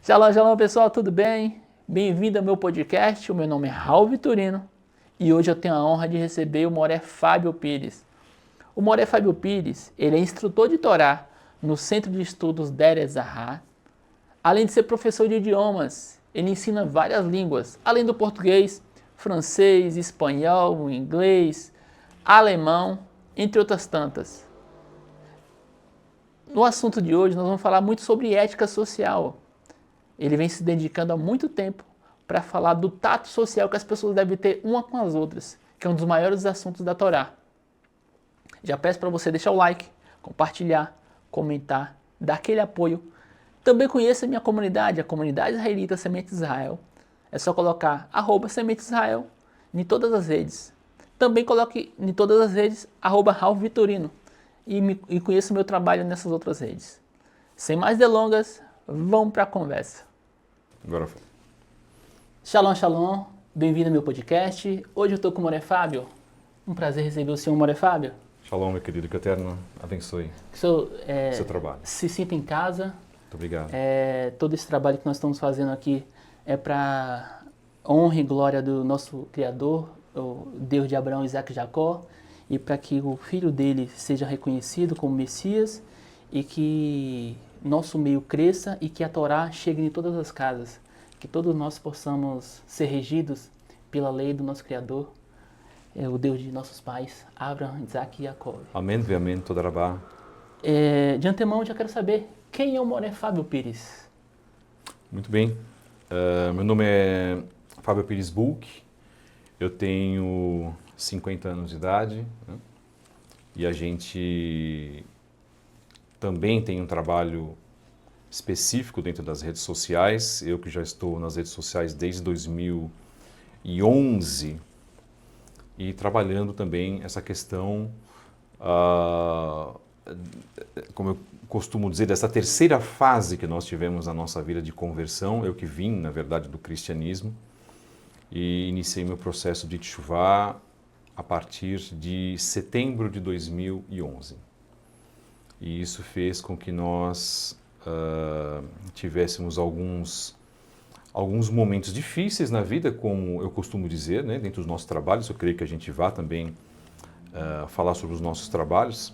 Shalom, shalom pessoal, tudo bem? Bem-vindo ao meu podcast, o meu nome é Raul Vitorino e hoje eu tenho a honra de receber o Moré Fábio Pires. O Moré Fábio Pires, ele é instrutor de Torá no Centro de Estudos Der Ezahar. Além de ser professor de idiomas, ele ensina várias línguas, além do português, francês, espanhol, inglês, alemão, entre outras tantas. No assunto de hoje, nós vamos falar muito sobre ética social. Ele vem se dedicando há muito tempo para falar do tato social que as pessoas devem ter uma com as outras, que é um dos maiores assuntos da Torá. Já peço para você deixar o like, compartilhar, comentar, dar aquele apoio. Também conheça a minha comunidade, a comunidade israelita Semente Israel. É só colocar @Semente Israel em todas as redes. Também coloque em todas as redes @Raul Vitorino e conheça o meu trabalho nessas outras redes. Sem mais delongas, vamos para a conversa. Agora foi. Shalom, shalom. Bem-vindo ao meu podcast. Hoje eu estou com o Moré Fábio. Um prazer receber o senhor Moré Fábio. Shalom, meu querido, que o Eterno abençoe Que o senhor seu trabalho. se sinta em casa. Muito obrigado. Todo esse trabalho que nós estamos fazendo aqui é para honra e glória do nosso Criador, o Deus de Abraão, Isaac e Jacó, e para que o filho dele seja reconhecido como Messias e que nosso meio cresça e que a Torá chegue em todas as casas, que todos nós possamos ser regidos pela lei do nosso Criador, o Deus de nossos pais, Abraão, Isaac e Jacó. Amém, amém, toda rabá. De antemão, eu já quero saber quem é o Moré Fábio Pires. Muito bem. Meu nome é Fábio Pires Bulk. Eu tenho 50 anos de idade, né? E a gente também tem um trabalho específico dentro das redes sociais. Eu que já estou nas redes sociais desde 2011 e trabalhando também essa questão, como eu costumo dizer, dessa terceira fase que nós tivemos na nossa vida de conversão. Eu que vim, na verdade, do cristianismo e iniciei meu processo de teshuvá a partir de setembro de 2011. E isso fez com que nós tivéssemos alguns momentos difíceis na vida, como eu costumo dizer, né, dentro dos nossos trabalhos. Eu creio que a gente vá também falar sobre os nossos trabalhos.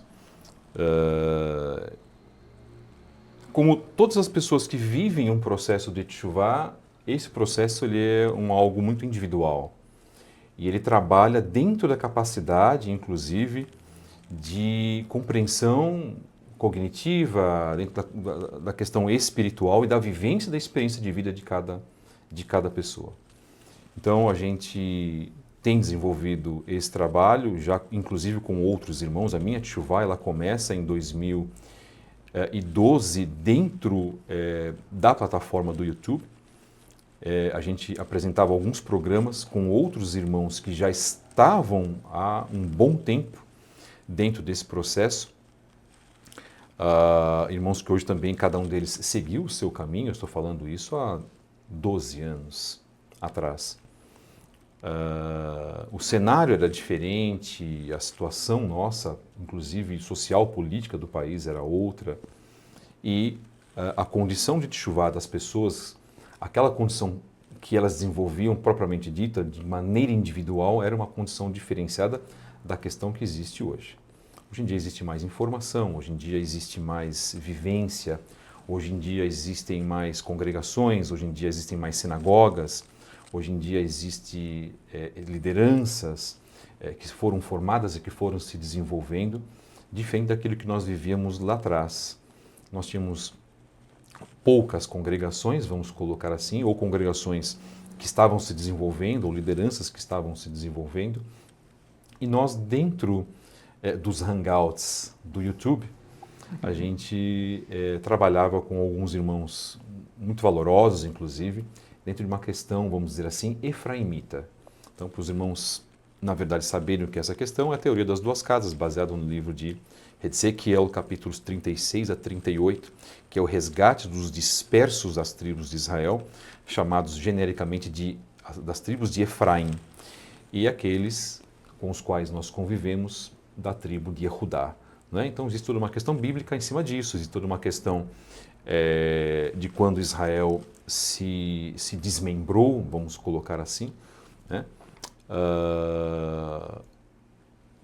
Como todas as pessoas que vivem um processo de teshuvá, esse processo ele é algo muito individual. E ele trabalha dentro da capacidade, inclusive, de compreensão cognitiva, dentro da questão espiritual e da vivência da experiência de vida de cada pessoa. Então, a gente tem desenvolvido esse trabalho, já inclusive com outros irmãos. A minha teshuvá, ela começa em 2012 dentro da plataforma do YouTube. A gente apresentava alguns programas com outros irmãos que já estavam há um bom tempo dentro desse processo. Irmãos que hoje também, cada um deles seguiu o seu caminho. Eu estou falando isso há 12 anos atrás. O cenário era diferente, a situação nossa, inclusive social, política do país era outra. E a condição de teshuvá das pessoas, aquela condição que elas desenvolviam propriamente dita, de maneira individual, era uma condição diferenciada da questão que existe hoje. Hoje em dia existe mais informação, hoje em dia existe mais vivência, hoje em dia existem mais congregações, hoje em dia existem mais sinagogas, hoje em dia existem lideranças que foram formadas e que foram se desenvolvendo, diferente daquilo que nós vivíamos lá atrás. Nós tínhamos poucas congregações, vamos colocar assim, ou congregações que estavam se desenvolvendo, ou lideranças que estavam se desenvolvendo, e nós dentro dos hangouts do YouTube, a gente trabalhava com alguns irmãos muito valorosos, inclusive, dentro de uma questão, vamos dizer assim, efraimita. Então, para os irmãos, na verdade, saberem o que é essa questão, é a teoria das duas casas, baseada no livro de Ezequiel, capítulos 36 a 38, que é o resgate dos dispersos das tribos de Israel, chamados genericamente das tribos de Efraim, e aqueles com os quais nós convivemos da tribo de Yehudá. Né? Então existe toda uma questão bíblica em cima disso, existe toda uma questão de quando Israel se desmembrou, vamos colocar assim, né?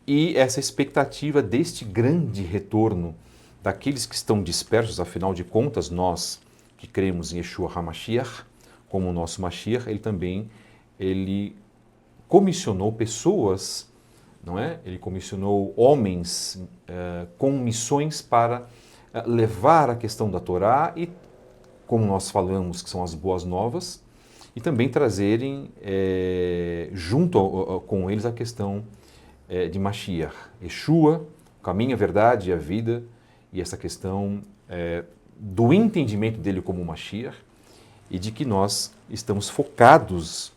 E essa expectativa deste grande retorno daqueles que estão dispersos, afinal de contas, nós que cremos em Yeshua HaMashiach, como o nosso Mashiach, ele comissionou pessoas, não é? Ele comissionou homens com missões para levar a questão da Torá e, como nós falamos, que são as boas novas, e também trazerem junto com eles a questão de Mashiach, Yeshua, o caminho, a verdade e a vida, e essa questão do entendimento dele como Mashiach, e de que nós estamos focados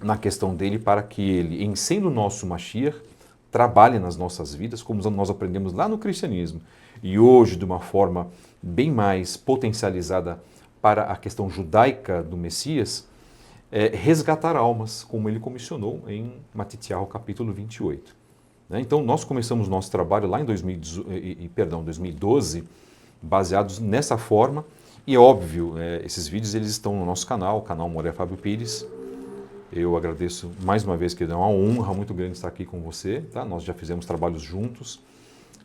na questão dele para que ele, em sendo nosso Mashiach, trabalhe nas nossas vidas, como nós aprendemos lá no cristianismo, e hoje de uma forma bem mais potencializada para a questão judaica do Messias, resgatar almas, como ele comissionou em Matitiahu capítulo 28. Então, nós começamos nosso trabalho lá em 2012, baseados nessa forma, e é óbvio, esses vídeos eles estão no nosso canal, o canal Moré Fábio Pires. Eu agradeço mais uma vez, que é uma honra muito grande estar aqui com você. Tá? Nós já fizemos trabalhos juntos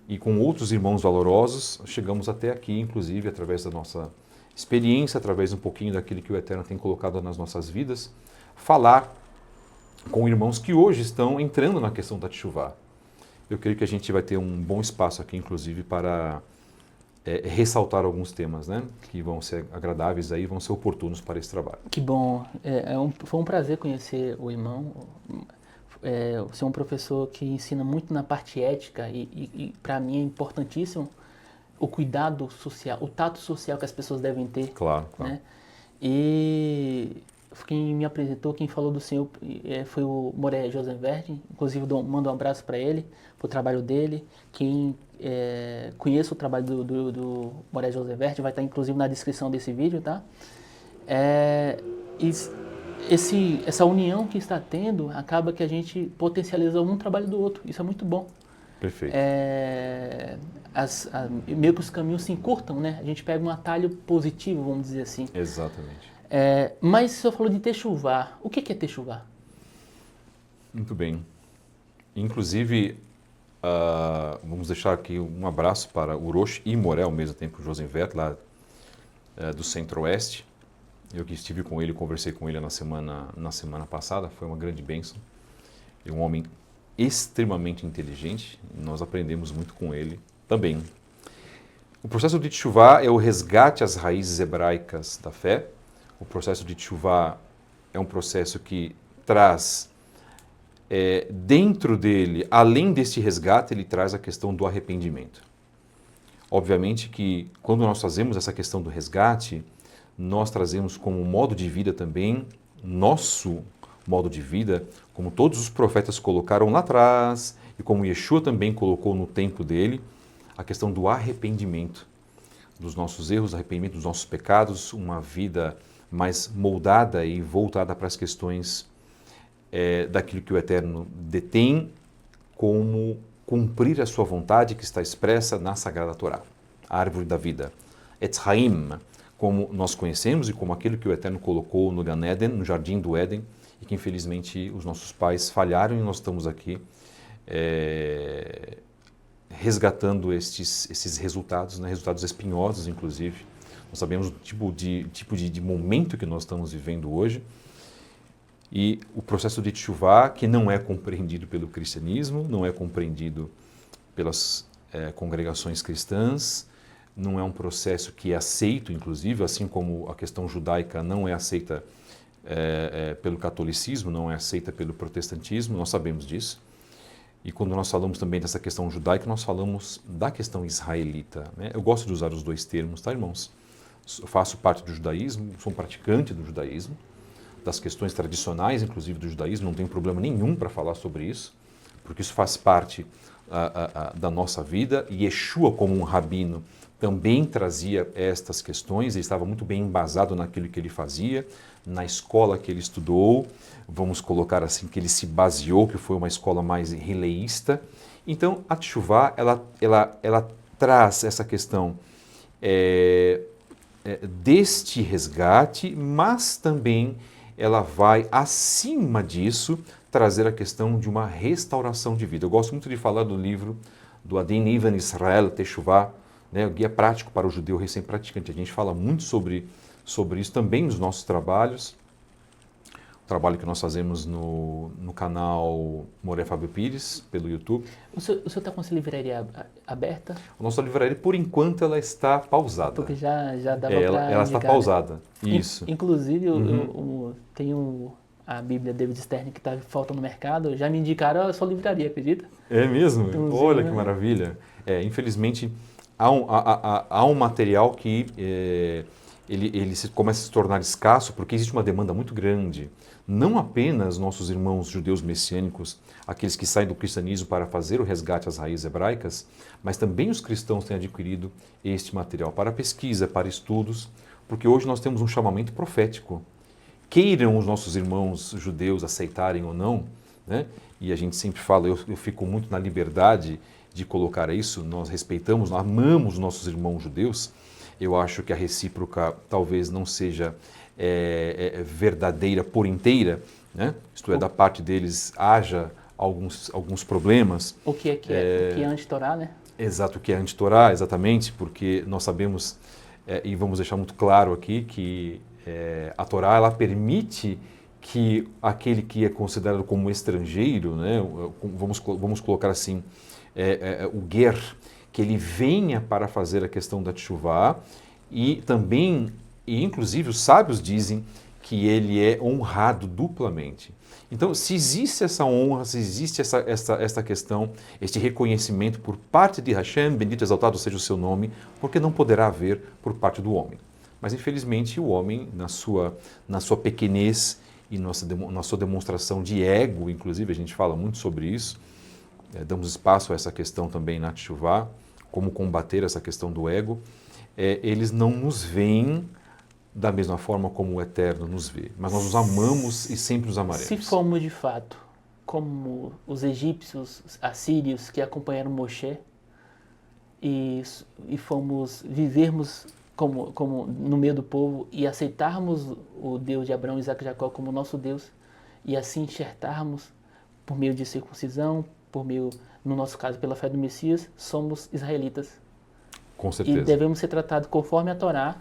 e com outros irmãos valorosos, chegamos até aqui, inclusive, através da nossa experiência, através um pouquinho daquilo que o Eterno tem colocado nas nossas vidas, falar com irmãos que hoje estão entrando na questão da Teshuvá. Eu creio que a gente vai ter um bom espaço aqui, inclusive, para ressaltar alguns temas, né, que vão ser agradáveis aí, vão ser oportunos para esse trabalho. Que bom. Foi um prazer conhecer o irmão. Você é um professor que ensina muito na parte ética e para mim é importantíssimo o cuidado social, o tato social que as pessoas devem ter. Claro, claro. Né? E quem me apresentou, quem falou do senhor foi o Moré José Verde, inclusive mando um abraço para ele, para o trabalho dele. Quem conhece o trabalho do Moré José Verde vai estar inclusive na descrição desse vídeo, tá? Essa união que está tendo acaba que a gente potencializa um trabalho do outro, isso é muito bom. Perfeito. Meio que os caminhos se encurtam, né? A gente pega um atalho positivo, vamos dizer assim. Exatamente. Mas o senhor falou de Teshuvá. O que é Teshuvá? Muito bem. Inclusive, vamos deixar aqui um abraço para o Urosh e Moré ao mesmo tempo, o Josenvert, lá do Centro-Oeste. Eu que estive com ele, conversei com ele na semana passada, foi uma grande bênção. É um homem extremamente inteligente, e nós aprendemos muito com ele também. O processo de Teshuvá é o resgate às raízes hebraicas da fé. O processo de Teshuvá é um processo que traz dentro dele, além deste resgate, ele traz a questão do arrependimento. Obviamente que quando nós fazemos essa questão do resgate, nós trazemos como modo de vida também, nosso modo de vida, como todos os profetas colocaram lá atrás, e como Yeshua também colocou no tempo dele, a questão do arrependimento dos nossos erros, arrependimento dos nossos pecados, uma vida mais moldada e voltada para as questões daquilo que o Eterno detém, como cumprir a sua vontade que está expressa na Sagrada Torá, a árvore da vida, Etz Haim, como nós conhecemos e como aquilo que o Eterno colocou no Gan Eden, no Jardim do Éden, e que infelizmente os nossos pais falharam e nós estamos aqui resgatando esses resultados, né, resultados espinhosos inclusive. Nós sabemos o tipo de momento que nós estamos vivendo hoje, e o processo de Teshuvá, que não é compreendido pelo cristianismo, não é compreendido pelas congregações cristãs, não é um processo que é aceito, inclusive, assim como a questão judaica não é aceita pelo catolicismo, não é aceita pelo protestantismo, nós sabemos disso. E quando nós falamos também dessa questão judaica, nós falamos da questão israelita, né? Eu gosto de usar os dois termos, tá, irmãos? Eu faço parte do judaísmo, sou um praticante do judaísmo, das questões tradicionais, inclusive do judaísmo, não tenho problema nenhum para falar sobre isso, porque isso faz parte da nossa vida. E Yeshua, como um rabino, também trazia estas questões, ele estava muito bem embasado naquilo que ele fazia, na escola que ele estudou, vamos colocar assim, que ele se baseou, que foi uma escola mais rileísta. Então, a Teshuvá, ela traz essa questão deste resgate, mas também ela vai, acima disso, trazer a questão de uma restauração de vida. Eu gosto muito de falar do livro do Adin Ivan Israel Teshuvah, né, o Guia Prático para o Judeu Recém-Praticante. A gente fala muito sobre isso também nos nossos trabalhos. O trabalho que nós fazemos no canal Moré Fábio Pires, pelo YouTube. O senhor está com essa livraria aberta? A nossa livraria, por enquanto, ela está pausada. Porque já dava para ela está pausada, isso. Inclusive, eu tenho a Bíblia David Stern que está falta no mercado, já me indicaram a sua livraria, acredita? É mesmo? Então, olha que maravilha. Infelizmente, há um material que ele começa a se tornar escasso porque existe uma demanda muito grande. Não apenas nossos irmãos judeus messiânicos, aqueles que saem do cristianismo para fazer o resgate às raízes hebraicas, mas também os cristãos têm adquirido este material para pesquisa, para estudos, porque hoje nós temos um chamamento profético. Queiram os nossos irmãos judeus aceitarem ou não, né? E a gente sempre fala, eu fico muito na liberdade de colocar isso, nós respeitamos, nós amamos os nossos irmãos judeus. Eu acho que a recíproca talvez não seja verdadeira por inteira, né? Isto é, da parte deles haja alguns problemas. O que é anti-Torá, né? Exato, o que é anti-Torá, exatamente, porque nós sabemos, e vamos deixar muito claro aqui, que a Torá ela permite que aquele que é considerado como estrangeiro, né, vamos colocar assim, o ger, que ele venha para fazer a questão da teshuvá, e também, e inclusive os sábios dizem que ele é honrado duplamente. Então, se existe essa honra, se existe essa questão, este reconhecimento por parte de Hashem, bendito e exaltado seja o seu nome, porque não poderá haver por parte do homem. Mas, infelizmente, o homem, na sua pequenez e na sua demonstração de ego, inclusive, a gente fala muito sobre isso, damos espaço a essa questão também na teshuvá, como combater essa questão do ego, eles não nos veem da mesma forma como o Eterno nos vê, mas nós os amamos e sempre os amaremos. Se formos de fato como os egípcios, os assírios que acompanharam Moshe e vivermos como no meio do povo e aceitarmos o Deus de Abraão, Isaac e Jacó como nosso Deus e assim enxertarmos por meio de circuncisão, no nosso caso pela fé do Messias, somos israelitas. Com certeza. E devemos ser tratados conforme a Torá,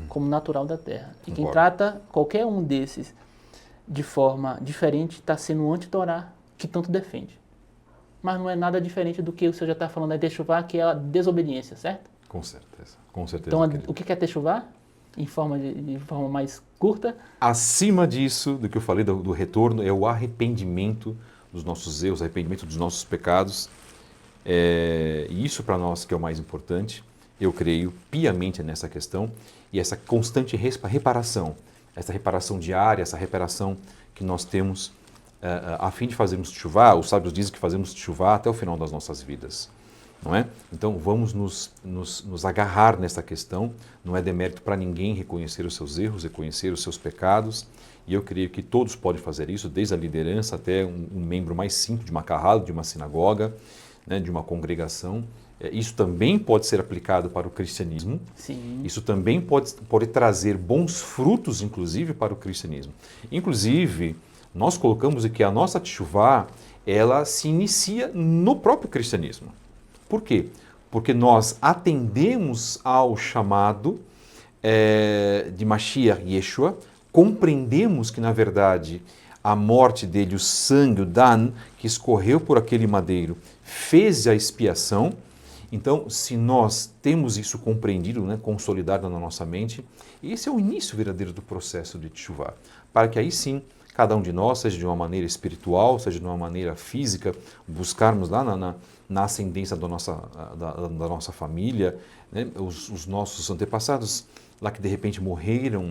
como natural da terra. E quem trata qualquer um desses de forma diferente está sendo um anti-Torá que tanto defende. Mas não é nada diferente do que o senhor já está falando da Teshuvá, que é a desobediência, certo? Com certeza, com certeza. Então, o que é Teshuvá? De forma mais curta? Acima disso, do que eu falei do retorno, é o arrependimento dos nossos erros, arrependimento dos nossos pecados. E isso para nós que é o mais importante, eu creio piamente nessa questão e essa constante reparação, essa reparação diária, essa reparação que nós temos a fim de fazermos teshuvá. Os sábios dizem que fazemos teshuvá até o final das nossas vidas, não é? Então vamos nos agarrar nessa questão, não é demérito para ninguém reconhecer os seus erros, reconhecer os seus pecados, e eu creio que todos podem fazer isso, desde a liderança até um membro mais simples de uma carrada, de uma sinagoga, né, de uma congregação. Isso também pode ser aplicado para o cristianismo. Sim. Isso também pode trazer bons frutos, inclusive, para o cristianismo. Inclusive, nós colocamos que a nossa teshuvá, ela se inicia no próprio cristianismo. Por quê? Porque nós atendemos ao chamado de Mashiach Yeshua, compreendemos que, na verdade, a morte dele, o sangue, o dan, que escorreu por aquele madeiro, fez a expiação. Então, se nós temos isso compreendido, né, consolidado na nossa mente, esse é o início verdadeiro do processo de teshuvá, para que aí sim, cada um de nós, seja de uma maneira espiritual, seja de uma maneira física, buscarmos lá na ascendência da nossa família, né, os nossos antepassados lá que de repente morreram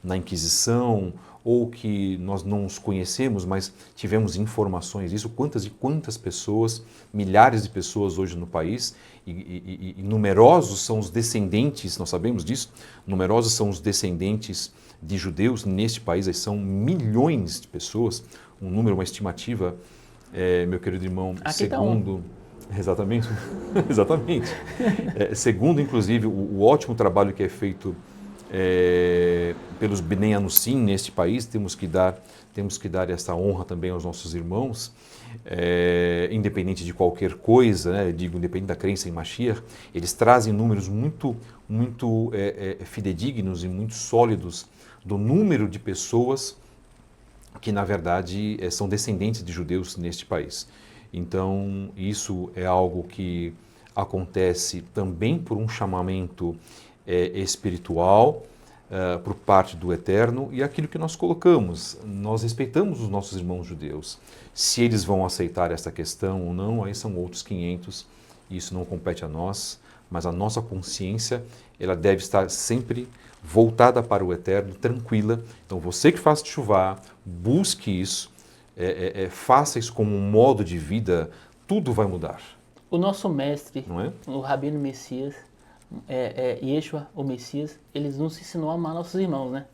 na Inquisição, ou que nós não os conhecemos, mas tivemos informações disso, quantas e quantas pessoas, milhares de pessoas hoje no país, e numerosos são os descendentes, nós sabemos disso, numerosos são os descendentes de judeus neste país, são milhões de pessoas, um número, uma estimativa, meu querido irmão, aqui segundo Exatamente, exatamente. Segundo, inclusive, o ótimo trabalho que é feito pelos Bnei Anussim neste país, temos que dar essa honra também aos nossos irmãos, independente de qualquer coisa, né, digo, independente da crença em Mashiach, eles trazem números muito fidedignos e muito sólidos do número de pessoas que, na verdade, são descendentes de judeus neste país. Então, isso é algo que acontece também por um chamamento espiritual, por parte do Eterno, e aquilo que nós colocamos. Nós respeitamos os nossos irmãos judeus. Se eles vão aceitar essa questão ou não, aí são outros 500, isso não compete a nós, mas a nossa consciência, ela deve estar sempre voltada para o Eterno, tranquila. Então, você que faz teshuvá, busque isso, faça isso como um modo de vida, tudo vai mudar. O nosso mestre, não é? o Rabino Messias, Yeshua, o Messias, eles nos ensinou a amar nossos irmãos, né?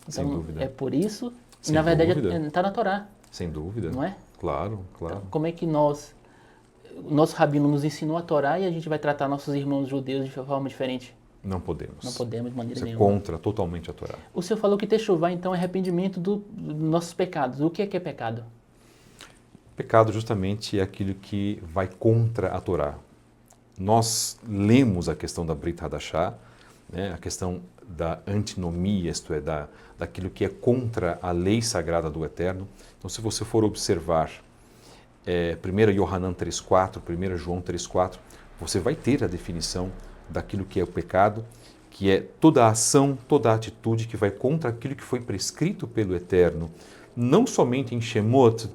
Então, Sem dúvida. é por isso, Sem na verdade, dúvida. está na Torá, Sem dúvida. não é? Claro, claro. Então, como é que o nosso Rabino nos ensinou a Torá e a gente vai tratar nossos irmãos judeus de forma diferente? Não podemos. Não podemos de maneira Isso é nenhuma. contra totalmente a Torá. O senhor falou que teshuvá, então, é arrependimento dos nossos pecados. O que é pecado? Pecado justamente é aquilo que vai contra a Torá. Nós lemos a questão da Brit Hadashah, né, a questão da antinomia, isto é, daquilo que é contra a lei sagrada do Eterno. Então, se você for observar 1 Yohanan 3.4, 1 João 3.4, você vai ter a definição daquilo que é o pecado, que é toda a ação, toda a atitude que vai contra aquilo que foi prescrito pelo Eterno, não somente em Shemot,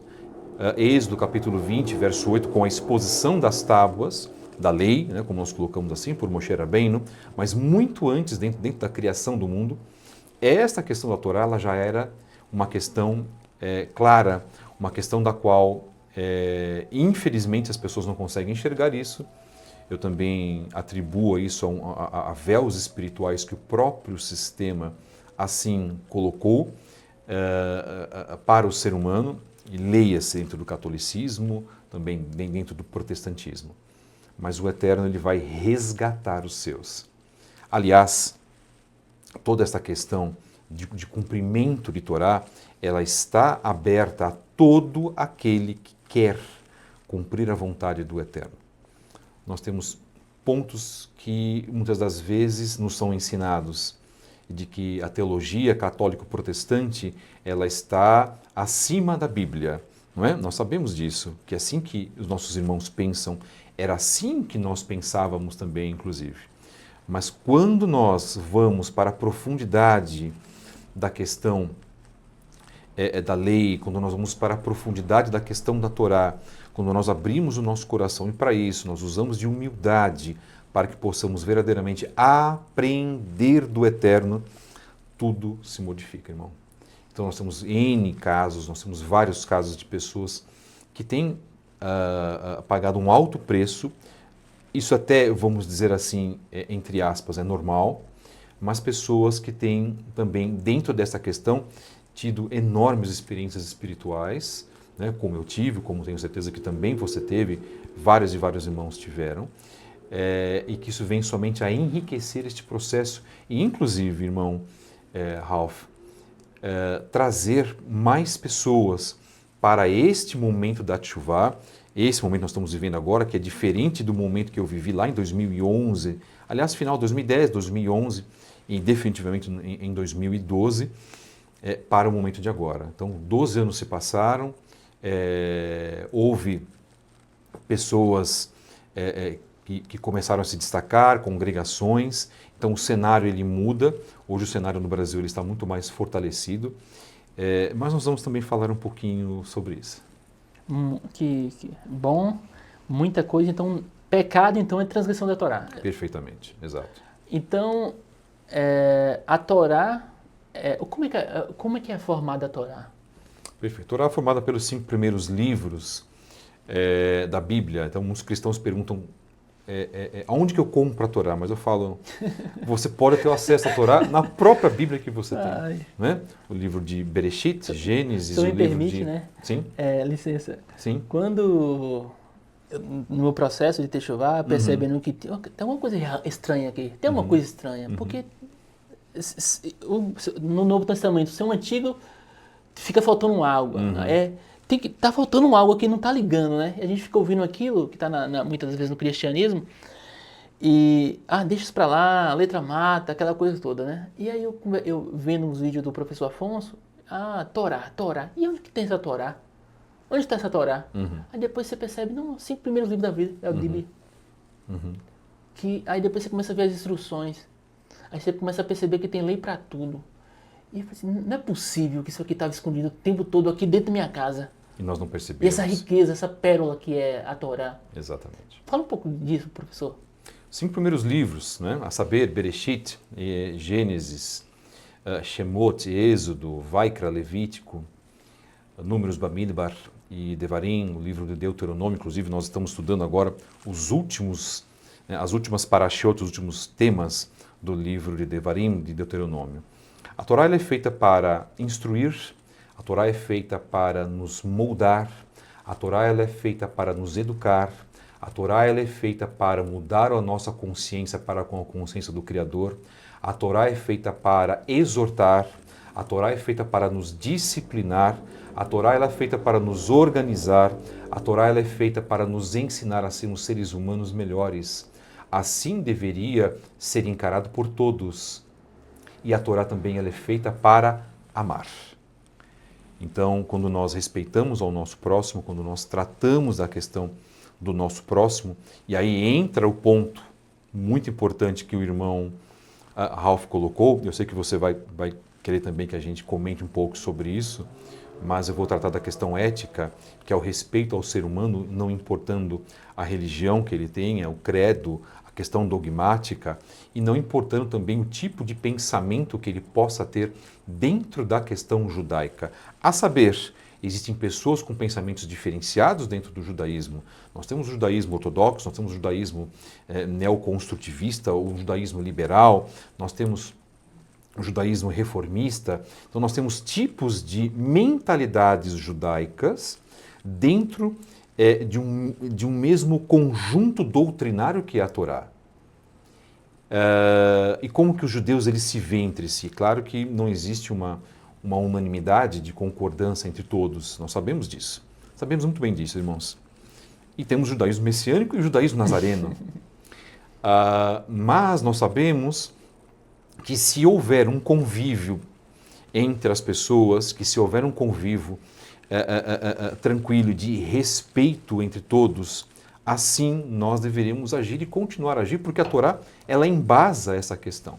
Êxodo capítulo 20, verso 8, com a exposição das tábuas da lei, né, como nós colocamos assim, por Moshe Rabbeinu, mas muito antes, dentro da criação do mundo, esta questão da Torá ela já era uma questão clara, uma questão da qual, infelizmente, as pessoas não conseguem enxergar isso. Eu também atribuo isso a véus espirituais que o próprio sistema assim colocou para o ser humano, e leia-se dentro do catolicismo, também dentro do protestantismo. Mas o Eterno ele vai resgatar os seus. Aliás, toda essa questão de cumprimento de Torá, ela está aberta a todo aquele que quer cumprir a vontade do Eterno. Nós temos pontos que muitas das vezes nos são ensinados, de que a teologia católico-protestante ela está acima da Bíblia, não é? Nós sabemos disso, que assim que os nossos irmãos pensam, era assim que nós pensávamos também, inclusive. Mas quando nós vamos para a profundidade da questão da lei, quando nós vamos para a profundidade da questão da Torá, quando nós abrimos o nosso coração, e para isso nós usamos de humildade para que possamos verdadeiramente aprender do Eterno, tudo se modifica, irmão. Então nós temos N casos, nós temos vários casos de pessoas que têm pagado um alto preço. Isso até, vamos dizer assim, entre aspas, é normal, mas pessoas que têm também, dentro dessa questão, tido enormes experiências espirituais, né, como eu tive, como tenho certeza que também você teve, vários e vários irmãos tiveram, e que isso vem somente a enriquecer este processo e, inclusive, irmão Ralph, trazer mais pessoas para este momento da teshuvá, esse momento que nós estamos vivendo agora, que é diferente do momento que eu vivi lá em 2011, aliás, final de 2010, 2011 e definitivamente em 2012, para o momento de agora. Então, 12 anos se passaram, houve pessoas que começaram a se destacar, congregações, então o cenário ele muda, hoje o cenário no Brasil ele está muito mais fortalecido, mas nós vamos também falar um pouquinho sobre isso. Que bom, muita coisa. Então, pecado então é transgressão da Torá. Perfeitamente, exato. Então, a Torá, como é que é formada a Torá? Perfeito. A Torá é formada pelos 5 primeiros livros da Bíblia. Então, muitos cristãos perguntam aonde que eu compro a Torá? Mas eu falo, você pode ter acesso à Torá na própria Bíblia que você tem. Né? O livro de Bereshit, Gênesis, Se o me livro permite, de... né? Sim? Licença. Sim. Quando no meu processo de techuvá, percebendo que tem uma coisa estranha aqui, tem uma coisa estranha, porque no Novo Testamento, o Antigo, fica faltando algo, tá faltando algo que não tá ligando, né? A gente fica ouvindo aquilo que tá muitas vezes no cristianismo e, deixa isso pra lá, a letra mata, aquela coisa toda, né? E aí eu vendo uns vídeos do professor Afonso, Torá, e onde que tem essa Torá? Onde está essa Torá? Aí depois você percebe, não, os 5 primeiros livros da vida, é o Bíblia. Aí depois você começa a ver as instruções. Aí você começa a perceber que tem lei para tudo. E eu falei assim, não é possível que isso aqui estava escondido o tempo todo aqui dentro da minha casa. E nós não E percebemos. essa riqueza, essa pérola que é a Torá. Exatamente. Fala um pouco disso, professor. 5 primeiros livros, né? A saber, Bereshit, Gênesis, Shemot, Êxodo, Vaikra, Levítico, Números, Bamidbar e Devarim, o livro de Deuteronômio. Inclusive, nós estamos estudando agora as últimas parashot, os últimos temas do livro de Devarim, de Deuteronômio. A Torá ela é feita para instruir, a Torá é feita para nos moldar, a Torá ela é feita para nos educar, a Torá ela é feita para mudar a nossa consciência para com a consciência do Criador, a Torá é feita para exortar, a Torá é feita para nos disciplinar, a Torá ela é feita para nos organizar, a Torá ela é feita para nos ensinar a sermos seres humanos melhores. Assim deveria ser encarado por todos. E a Torá também ela é feita para amar. Então, quando nós respeitamos ao nosso próximo, quando nós tratamos da questão do nosso próximo, e aí entra o ponto muito importante que o irmão Ralph colocou, eu sei que você vai querer também que a gente comente um pouco sobre isso, mas eu vou tratar da questão ética, que é o respeito ao ser humano, não importando a religião que ele tenha, o credo, a questão dogmática, e não importando também o tipo de pensamento que ele possa ter dentro da questão judaica. A saber, existem pessoas com pensamentos diferenciados dentro do judaísmo. Nós temos o judaísmo ortodoxo, nós temos o judaísmo neoconstrutivista, o judaísmo liberal, nós temos o judaísmo reformista. Então nós temos tipos de mentalidades judaicas dentro de um mesmo conjunto doutrinário que é a Torá. E como que os judeus eles se veem entre si? Claro que não existe uma unanimidade de concordância entre todos, nós sabemos disso. Sabemos muito bem disso, irmãos. E temos o judaísmo messiânico e o judaísmo nazareno. Mas nós sabemos que se houver um convívio entre as pessoas, que se houver um convívio tranquilo de respeito entre todos, assim nós deveríamos agir e continuar a agir, porque a Torá ela embasa essa questão.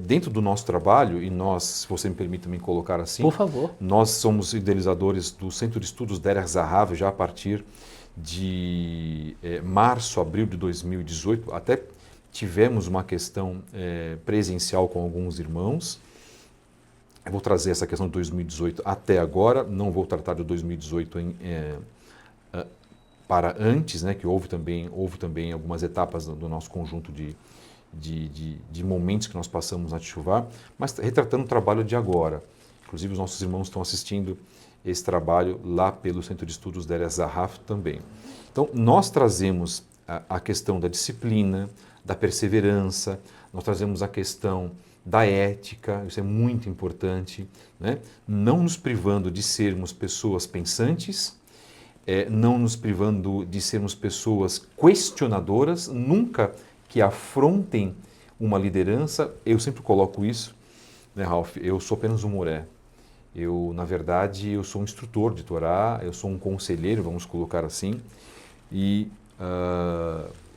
Dentro do nosso trabalho, e nós, se você me permite me colocar assim, por favor, nós somos idealizadores do Centro de Estudos Derech Zahav já a partir de março, abril de 2018, até tivemos uma questão presencial com alguns irmãos. Eu vou trazer essa questão de 2018 até agora, não vou tratar de 2018 para antes, né, que houve também algumas etapas do nosso conjunto de momentos que nós passamos na Teshuvá, mas retratando o trabalho de agora. Inclusive os nossos irmãos estão assistindo esse trabalho lá pelo Centro de Estudos Derech Zahav também. Então nós trazemos a questão da disciplina, da perseverança, nós trazemos a questão da ética, isso é muito importante, né? Não nos privando de sermos pessoas pensantes, não nos privando de sermos pessoas questionadoras, nunca que afrontem uma liderança. Eu sempre coloco isso, né, Ralph? Eu sou apenas um moré. Na verdade, eu sou um instrutor de Torá, eu sou um conselheiro, vamos colocar assim, e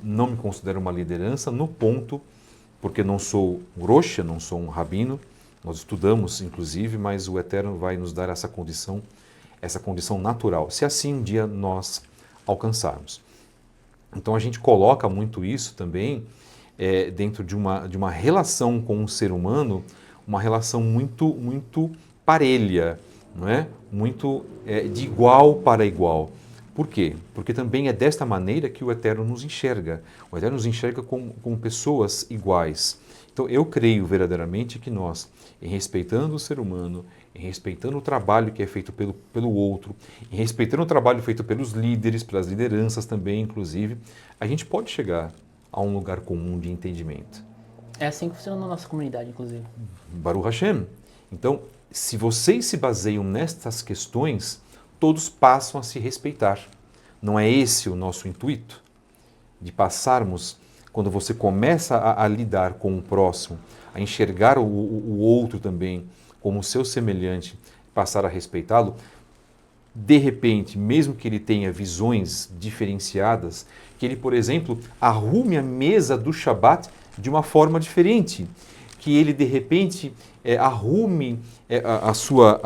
não me considero uma liderança no ponto, porque não sou um roxa, não sou um rabino, nós estudamos inclusive, mas o Eterno vai nos dar essa condição natural, se assim um dia nós alcançarmos. Então a gente coloca muito isso também dentro de uma relação com o ser humano, uma relação muito parelha, não é? Muito de igual para igual. Por quê? Porque também é desta maneira que o Eterno nos enxerga. O Eterno nos enxerga como pessoas iguais. Então, eu creio verdadeiramente que nós, em respeitando o ser humano, em respeitando o trabalho que é feito pelo outro, em respeitando o trabalho feito pelos líderes, pelas lideranças também, inclusive, a gente pode chegar a um lugar comum de entendimento. É assim que funciona na nossa comunidade, inclusive. Baruch Hashem. Então, se vocês se baseiam nestas questões, todos passam a se respeitar. Não é esse o nosso intuito? De passarmos, quando você começa a lidar com o próximo, a enxergar o outro também como seu semelhante, passar a respeitá-lo, de repente, mesmo que ele tenha visões diferenciadas, que ele, por exemplo, arrume a mesa do Shabat de uma forma diferente, que ele, de repente, arrume a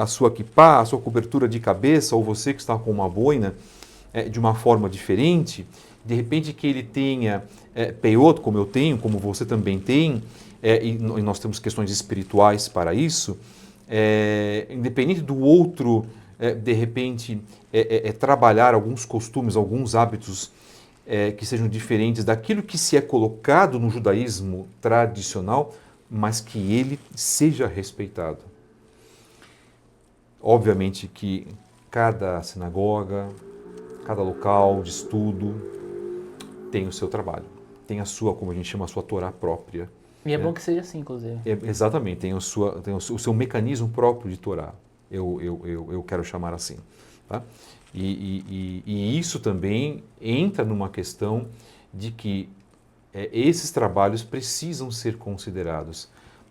sua kippá, a sua cobertura de cabeça, ou você que está com uma boina, de uma forma diferente, de repente que ele tenha peiot, como eu tenho, como você também tem, e nós temos questões espirituais para isso, independente do outro, de repente, trabalhar alguns costumes, alguns hábitos que sejam diferentes daquilo que se é colocado no judaísmo tradicional, mas que ele seja respeitado. Obviamente que cada sinagoga, cada local de estudo tem o seu trabalho, tem a sua, como a gente chama, a sua Torá própria. E é bom que seja assim, inclusive. Exatamente, tem o seu mecanismo próprio de Torá, eu quero chamar assim. Tá? E isso também entra numa questão de que esses trabalhos precisam ser considerados.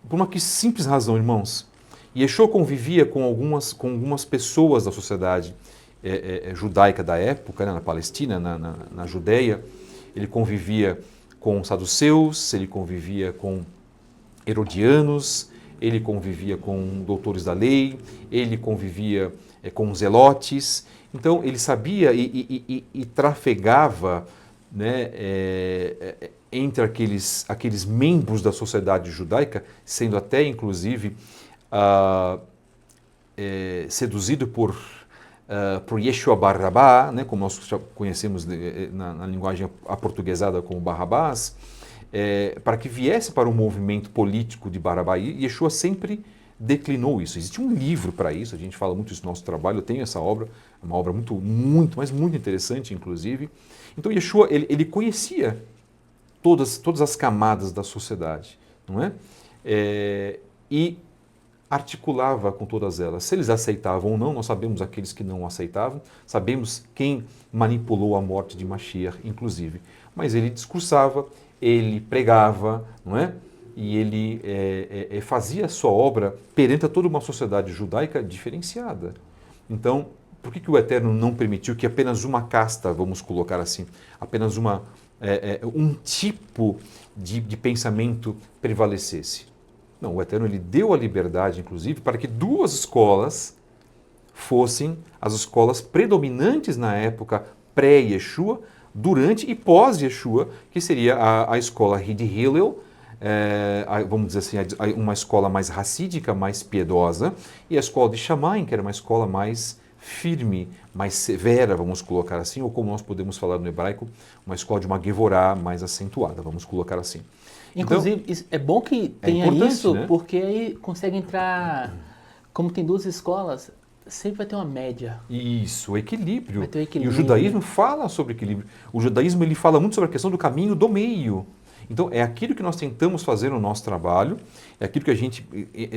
Por uma simples razão, irmãos. Yeshua convivia com algumas pessoas da sociedade judaica da época, né, na Palestina, na Judéia. Ele convivia com saduceus, ele convivia com herodianos, ele convivia com doutores da lei, ele convivia com zelotes. Então, ele sabia e trafegava, né, entre aqueles membros da sociedade judaica, sendo até, inclusive, seduzido por Yeshua Barrabá, né, como nós já conhecemos na linguagem aportuguesada como Barrabás, para que viesse para o movimento político de Barrabá. E Yeshua sempre declinou isso. Existe um livro para isso, a gente fala muito isso no nosso trabalho, eu tenho essa obra, uma obra mas muito interessante, inclusive. Então, Yeshua, ele conhecia todas as camadas da sociedade, não é? E articulava com todas elas. Se eles aceitavam ou não, nós sabemos aqueles que não aceitavam, sabemos quem manipulou a morte de Mashiach, inclusive. Mas ele discursava, ele pregava, não é? E ele fazia a sua obra perante toda uma sociedade judaica diferenciada. Então, por que o Eterno não permitiu que apenas uma casta, vamos colocar assim, apenas um tipo de pensamento prevalecesse? Não, o Eterno ele deu a liberdade, inclusive, para que duas escolas fossem as escolas predominantes na época pré-Yeshua, durante e pós-Yeshua, que seria a escola de Hillel, vamos dizer assim, uma escola mais racídica, mais piedosa, e a escola de Shammai, que era uma escola mais firme, mais severa, vamos colocar assim, ou como nós podemos falar no hebraico, uma escola de uma Gevorá mais acentuada, vamos colocar assim. Inclusive, então, é bom que tenha isso, né? Porque aí consegue entrar, como tem duas escolas, sempre vai ter uma média. Isso, equilíbrio. Vai ter equilíbrio. E o judaísmo fala sobre equilíbrio. O judaísmo ele fala muito sobre a questão do caminho do meio. Então, é aquilo que nós tentamos fazer no nosso trabalho, é aquilo que a gente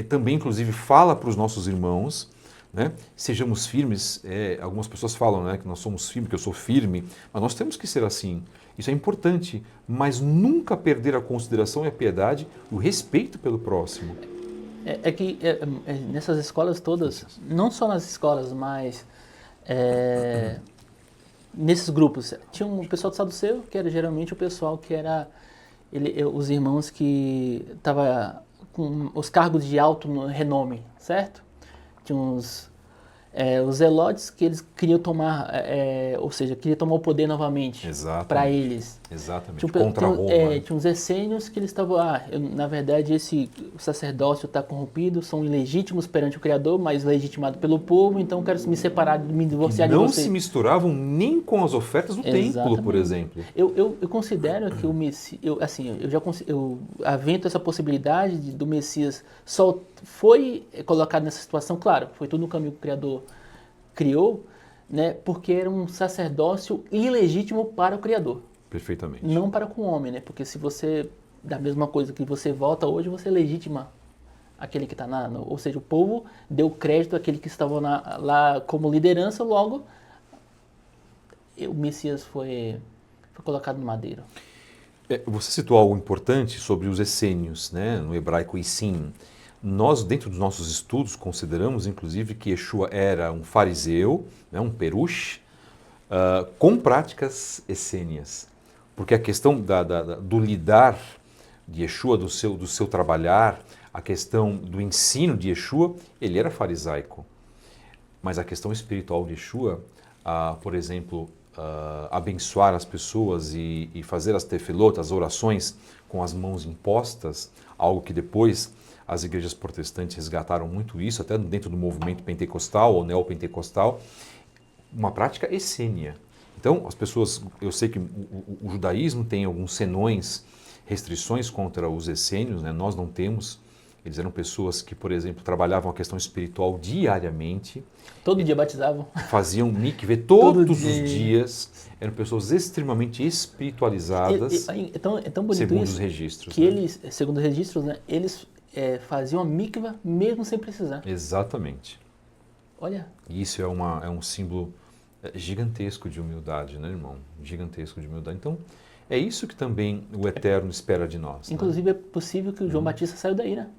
também, inclusive, fala para os nossos irmãos, né? Sejamos firmes. Algumas pessoas falam, né, que nós somos firmes, que eu sou firme, mas nós temos que ser assim. Isso é importante, mas nunca perder a consideração e a piedade, o respeito pelo próximo. Que nessas escolas todas, não só nas escolas, mas nesses grupos, tinha um pessoal do Saduceu, que era geralmente o pessoal que era os irmãos que estavam com os cargos de alto renome, certo? Tinha uns Os zelotes que eles queriam tomar, ou seja, queriam tomar o poder novamente para eles. Exatamente, contra Roma. Tinha uns essênios que eles estavam, na verdade o sacerdócio está corrompido, são ilegítimos perante o Criador, mas legitimado pelo povo, então eu quero me separar, me divorciar de você. Não se misturavam nem com as ofertas do templo, por exemplo. Eu considero que o Messias, eu avento essa possibilidade do Messias só foi colocado nessa situação, claro, foi tudo no caminho que o Criador criou, né, porque era um sacerdócio ilegítimo para o Criador. Perfeitamente. Não para com o homem, né? Porque se você, da mesma coisa que você vota hoje, você legitima aquele que está ou seja, o povo deu crédito àquele que estava lá como liderança, logo o Messias foi colocado no madeiro. Você citou algo importante sobre os essênios, né? No hebraico Issim. Nós, dentro dos nossos estudos, consideramos, inclusive, que Yeshua era um fariseu, né? Um perush, com práticas essênias. Porque a questão do lidar de Yeshua, do seu trabalhar, a questão do ensino de Yeshua, ele era farisaico. Mas a questão espiritual de Yeshua, por exemplo, abençoar as pessoas e fazer as tefilot, as orações com as mãos impostas, algo que depois as igrejas protestantes resgataram muito isso, até dentro do movimento pentecostal ou neopentecostal, uma prática essênia. Então, as pessoas, eu sei que o judaísmo tem alguns senões, restrições contra os essênios, né? Nós não temos. Eles eram pessoas que, por exemplo, trabalhavam a questão espiritual diariamente. Todo dia batizavam. Faziam mikveh todos os dias. Eram pessoas extremamente espiritualizadas, é tão bonito segundo isso, os registros. Que né? eles, segundo os registros, né, eles faziam a mikveh mesmo sem precisar. Exatamente. Olha. E isso é um símbolo gigantesco de humildade, né, irmão? Gigantesco de humildade. Então, é isso que também o Eterno espera de nós. Inclusive, é possível que o João Batista saiu daí, né?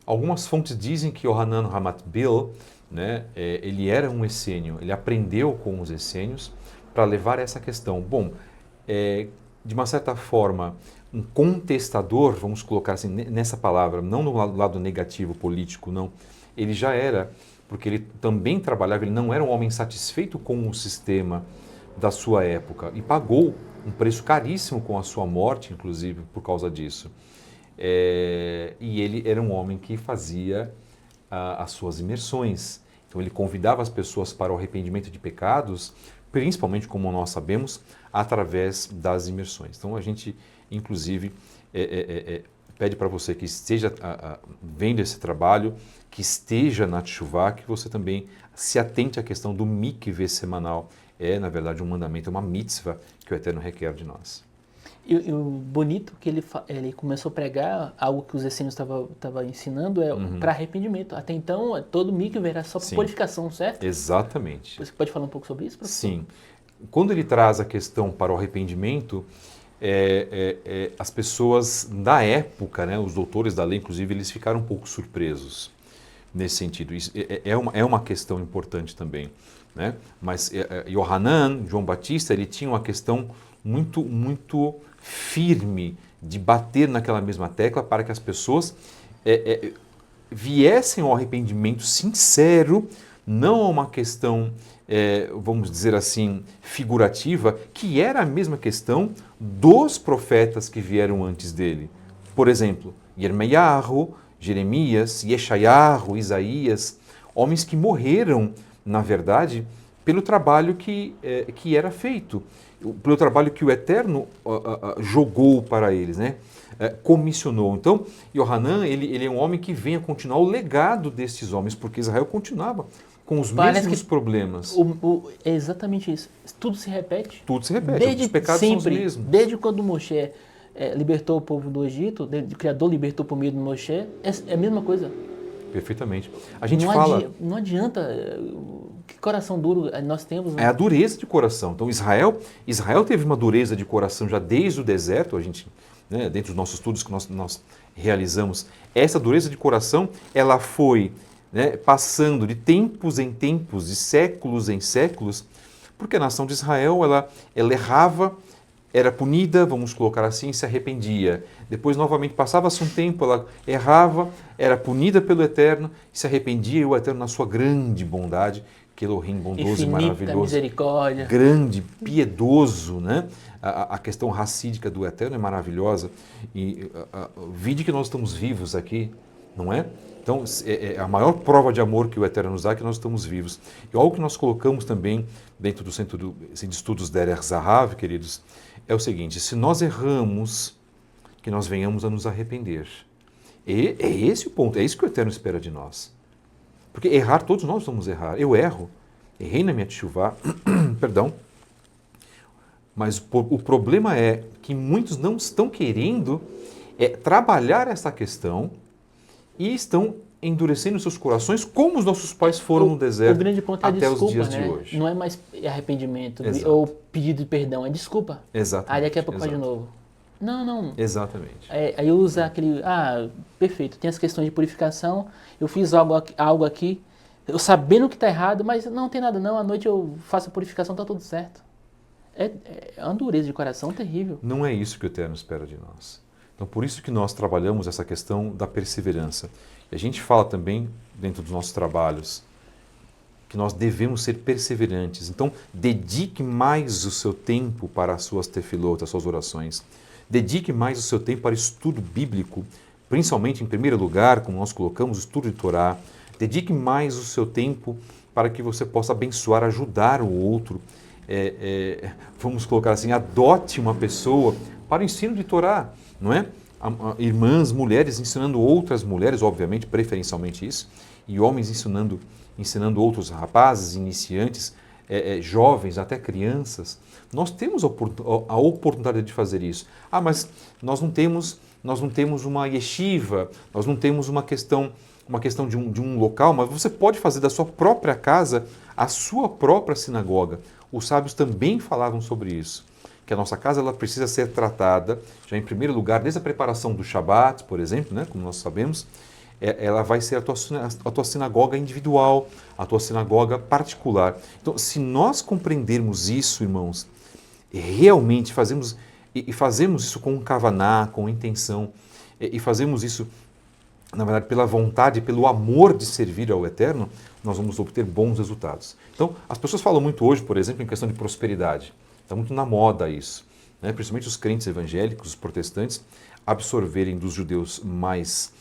Algumas fontes dizem que Yohanan Ramatbil, né, ele era um essênio, ele aprendeu com os essênios para levar essa questão. Bom, de uma certa forma, um contestador, vamos colocar assim, nessa palavra, não no lado negativo político, não. Ele já era, porque ele também trabalhava, ele não era um homem satisfeito com o sistema da sua época e pagou um preço caríssimo com a sua morte, inclusive, por causa disso. E ele era um homem que fazia as suas imersões. Então ele convidava as pessoas para o arrependimento de pecados, principalmente, como nós sabemos, através das imersões. Então a gente, inclusive, pede para você que esteja vendo esse trabalho, que esteja na Teshuvá, que você também se atente à questão do mikveh semanal. Na verdade, um mandamento, uma mitzvah que o Eterno requer de nós. E o bonito que ele começou a pregar, algo que os essênios estavam ensinando, para arrependimento. Até então, todo mikveh era só para purificação, certo? Exatamente. Você pode falar um pouco sobre isso, professor? Sim. Quando ele traz a questão para o arrependimento, as pessoas da época, né, os doutores da lei, inclusive, eles ficaram um pouco surpresos nesse sentido. Isso é uma questão importante também. Né? Mas Yohanan, João Batista, ele tinha uma questão muito, muito firme de bater naquela mesma tecla para que as pessoas viessem ao arrependimento sincero, não a uma questão, vamos dizer assim, figurativa, que era a mesma questão dos profetas que vieram antes dele. Por exemplo, Yermeyahu, Jeremias, Yeshayahu, Isaías, homens que morreram, na verdade, pelo trabalho que era feito, pelo trabalho que o Eterno jogou para eles, né? Comissionou. Então, Yohanan, ele é um homem que vem a continuar o legado desses homens, porque Israel continuava com os mesmos problemas. É exatamente isso. Tudo se repete. Tudo se repete, os pecados sempre, são os mesmos. Desde quando Moshe libertou o povo do Egito, o Criador libertou por meio de Moshe, é a mesma coisa. Perfeitamente. A gente não adianta, que coração duro nós temos. Né? É a dureza de coração. Então Israel teve uma dureza de coração já desde o deserto, a gente, né, dentro dos nossos estudos que nós realizamos, essa dureza de coração, ela foi, né, passando de tempos em tempos, de séculos em séculos, porque a nação de Israel, ela errava, era punida, vamos colocar assim, se arrependia. Depois, novamente, passava-se um tempo, ela errava, era punida pelo Eterno, se arrependia, e o Eterno, na sua grande bondade, que Elohim bondoso e Infinita maravilhoso, misericórdia. grande, piedoso, né? A questão racídica do eterno é maravilhosa. E vide que nós estamos vivos aqui, não é? Então, a maior prova de amor que o eterno nos dá é que nós estamos vivos. E algo que nós colocamos também dentro do Centro de Estudos Derer Zahav, queridos, é o seguinte: se nós erramos, que nós venhamos a nos arrepender. E é esse o ponto, é isso que o eterno espera de nós. Porque errar, todos nós vamos errar. Eu erro. Errei na minha teshuvá, perdão. Mas o problema é que muitos não estão querendo trabalhar essa questão e estão endurecendo seus corações como os nossos pais foram no deserto o grande ponto é até a desculpa, os dias né? de hoje. Não é mais arrependimento Exato. ou pedido de perdão, é desculpa. Exatamente. Aí daqui a pouco faz de exato. novo. Não. Exatamente. Aí usa aquele, perfeito, tem as questões de purificação, eu fiz algo aqui, eu sabendo que está errado, mas não tem nada não, à noite eu faço a purificação, está tudo certo. É uma dureza de coração terrível. Não é isso que o eterno espera de nós. Então, por isso que nós trabalhamos essa questão da perseverança. E a gente fala também, dentro dos nossos trabalhos, que nós devemos ser perseverantes. Então, dedique mais o seu tempo para as suas tefilot, as suas orações. Dedique mais o seu tempo para estudo bíblico, principalmente, em primeiro lugar, como nós colocamos, o estudo de Torá. Dedique mais o seu tempo para que você possa abençoar, ajudar o outro. Vamos colocar assim, adote uma pessoa para o ensino de Torá, não é? Irmãs, mulheres ensinando outras mulheres, obviamente, preferencialmente isso, e homens ensinando outros rapazes, iniciantes, jovens, até crianças. Nós temos a oportunidade de fazer isso. Mas nós não temos uma yeshiva, nós não temos uma questão de um local, mas você pode fazer da sua própria casa a sua própria sinagoga. Os sábios também falavam sobre isso, que a nossa casa ela precisa ser tratada, já em primeiro lugar, desde a preparação do Shabat, por exemplo, né, como nós sabemos, ela vai ser a tua sinagoga individual, a tua sinagoga particular. Então, se nós compreendermos isso, irmãos, realmente fazemos isso com kavaná, com intenção, e fazemos isso, na verdade, pela vontade, pelo amor de servir ao Eterno, nós vamos obter bons resultados. Então, as pessoas falam muito hoje, por exemplo, em questão de prosperidade. Está muito na moda isso, né? Principalmente os crentes evangélicos, os protestantes, absorverem dos judeus mais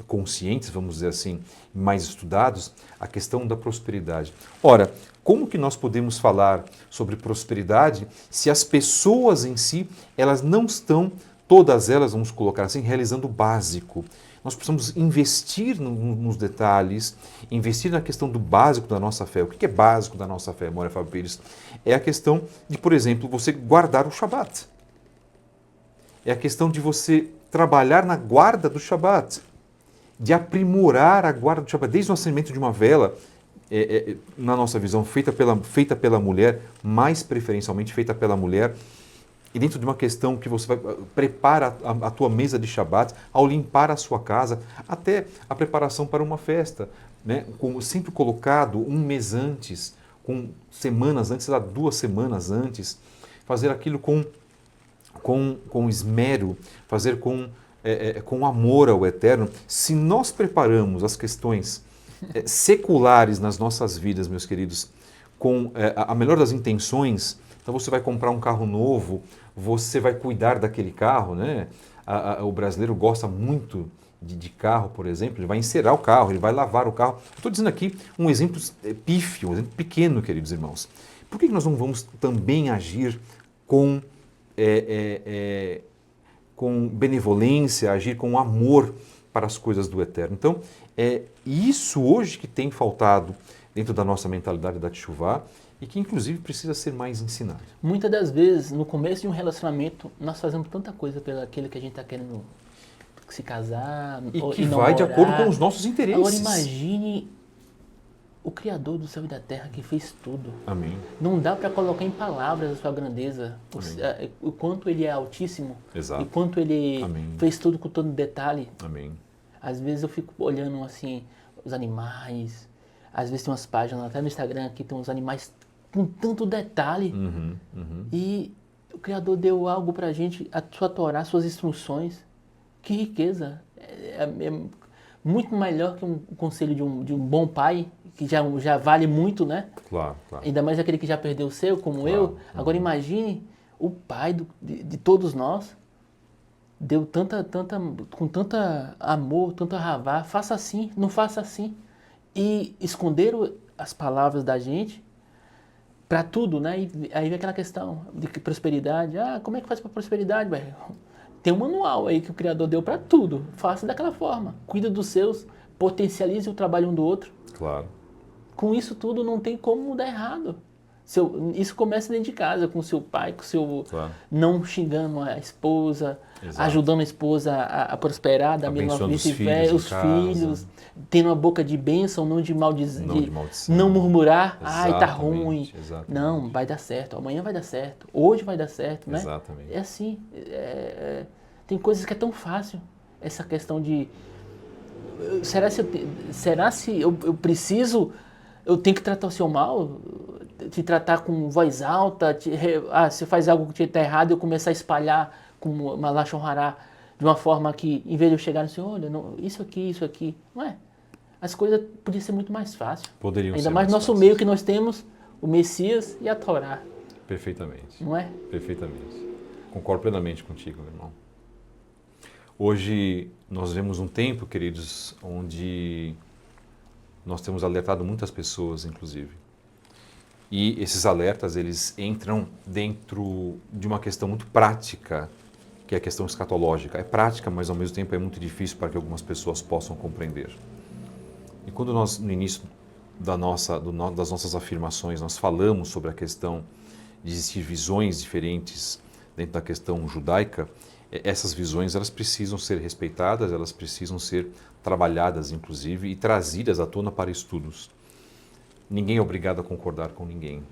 conscientes, vamos dizer assim, mais estudados, a questão da prosperidade. Ora, como que nós podemos falar sobre prosperidade se as pessoas em si, elas não estão, todas elas, vamos colocar assim, realizando o básico? Nós precisamos investir nos detalhes, investir na questão do básico da nossa fé. O que é básico da nossa fé, Moura Fábio Pires? É a questão de, por exemplo, você guardar o Shabat. É a questão de você trabalhar na guarda do Shabat, de aprimorar a guarda do Shabat, desde o acendimento de uma vela, na nossa visão, feita pela mulher, mais preferencialmente feita pela mulher, e dentro de uma questão que você prepara a tua mesa de Shabat, ao limpar a sua casa, até a preparação para uma festa, né? Sempre colocado um mês antes, com semanas antes, 2 semanas antes, fazer aquilo com esmero, fazer com amor ao Eterno. Se nós preparamos as questões seculares nas nossas vidas, meus queridos, com a melhor das intenções, então você vai comprar um carro novo, você vai cuidar daquele carro, né? O brasileiro gosta muito de carro, por exemplo, ele vai encerar o carro, ele vai lavar o carro. Estou dizendo aqui um exemplo pífio, um exemplo pequeno, queridos irmãos. Por que nós não vamos também agir com benevolência, agir com amor para as coisas do Eterno? Então, isso hoje que tem faltado dentro da nossa mentalidade da teshuvá e que, inclusive, precisa ser mais ensinado. Muitas das vezes, no começo de um relacionamento, nós fazemos tanta coisa pelo aquilo que a gente está querendo se casar E ou que vai de acordo com os nossos interesses. Agora imagine o Criador do céu e da terra que fez tudo. Amém. Não dá para colocar em palavras a sua grandeza, o quanto Ele é altíssimo, Exato. e quanto Ele Amém. fez tudo com todo detalhe. Amém. Às vezes eu fico olhando assim, os animais, às vezes tem umas páginas até no Instagram que tem uns animais com tanto detalhe. E o Criador deu algo pra gente, a sua Torá, suas instruções. Que riqueza! É muito melhor que um conselho de um bom pai que já vale muito, né? Claro, claro. Ainda mais aquele que já perdeu o seu, como eu. Agora imagine o pai de todos nós, deu com tanta amor, tanto ravar, faça assim, não faça assim. E esconderam as palavras da gente para tudo, né? E aí vem aquela questão de prosperidade. Ah, como é que faz para prosperidade, velho? Tem um manual aí que o Criador deu para tudo. Faça daquela forma. Cuida dos seus, potencialize o trabalho um do outro. Claro. Com isso tudo não tem como dar errado. Isso começa dentro de casa, com o seu pai, com o seu Claro. não xingando a esposa, Exato. ajudando a esposa a prosperar, da mesma Abençoando vice-versa, os filhos, tendo uma boca de bênção, não de maldição, não murmurar, ai, tá ruim. Exatamente. Não, vai dar certo, amanhã vai dar certo, hoje vai dar certo, né? Exatamente. É assim, tem coisas que é tão fácil, essa questão de, será se eu preciso, eu tenho que tratar o seu mal, te tratar com voz alta, você faz algo que está errado, eu começar a espalhar com uma lashon hará de uma forma que, em vez de eu chegar no senhor, olha, não, isso aqui, não é? As coisas podiam ser muito mais fáceis. Poderiam Ainda ser mais no nosso fáceis. meio que nós temos o Messias e a Torá. Perfeitamente. Não é? Perfeitamente. Concordo plenamente contigo, meu irmão. Hoje nós vemos um tempo, queridos, onde nós temos alertado muitas pessoas, inclusive. E esses alertas, eles entram dentro de uma questão muito prática, que é a questão escatológica. É prática, mas ao mesmo tempo é muito difícil para que algumas pessoas possam compreender. E quando nós, no início das nossas afirmações, nós falamos sobre a questão de existir visões diferentes dentro da questão judaica, essas visões elas precisam ser respeitadas, elas precisam ser trabalhadas, inclusive, e trazidas à tona para estudos. Ninguém é obrigado a concordar com ninguém,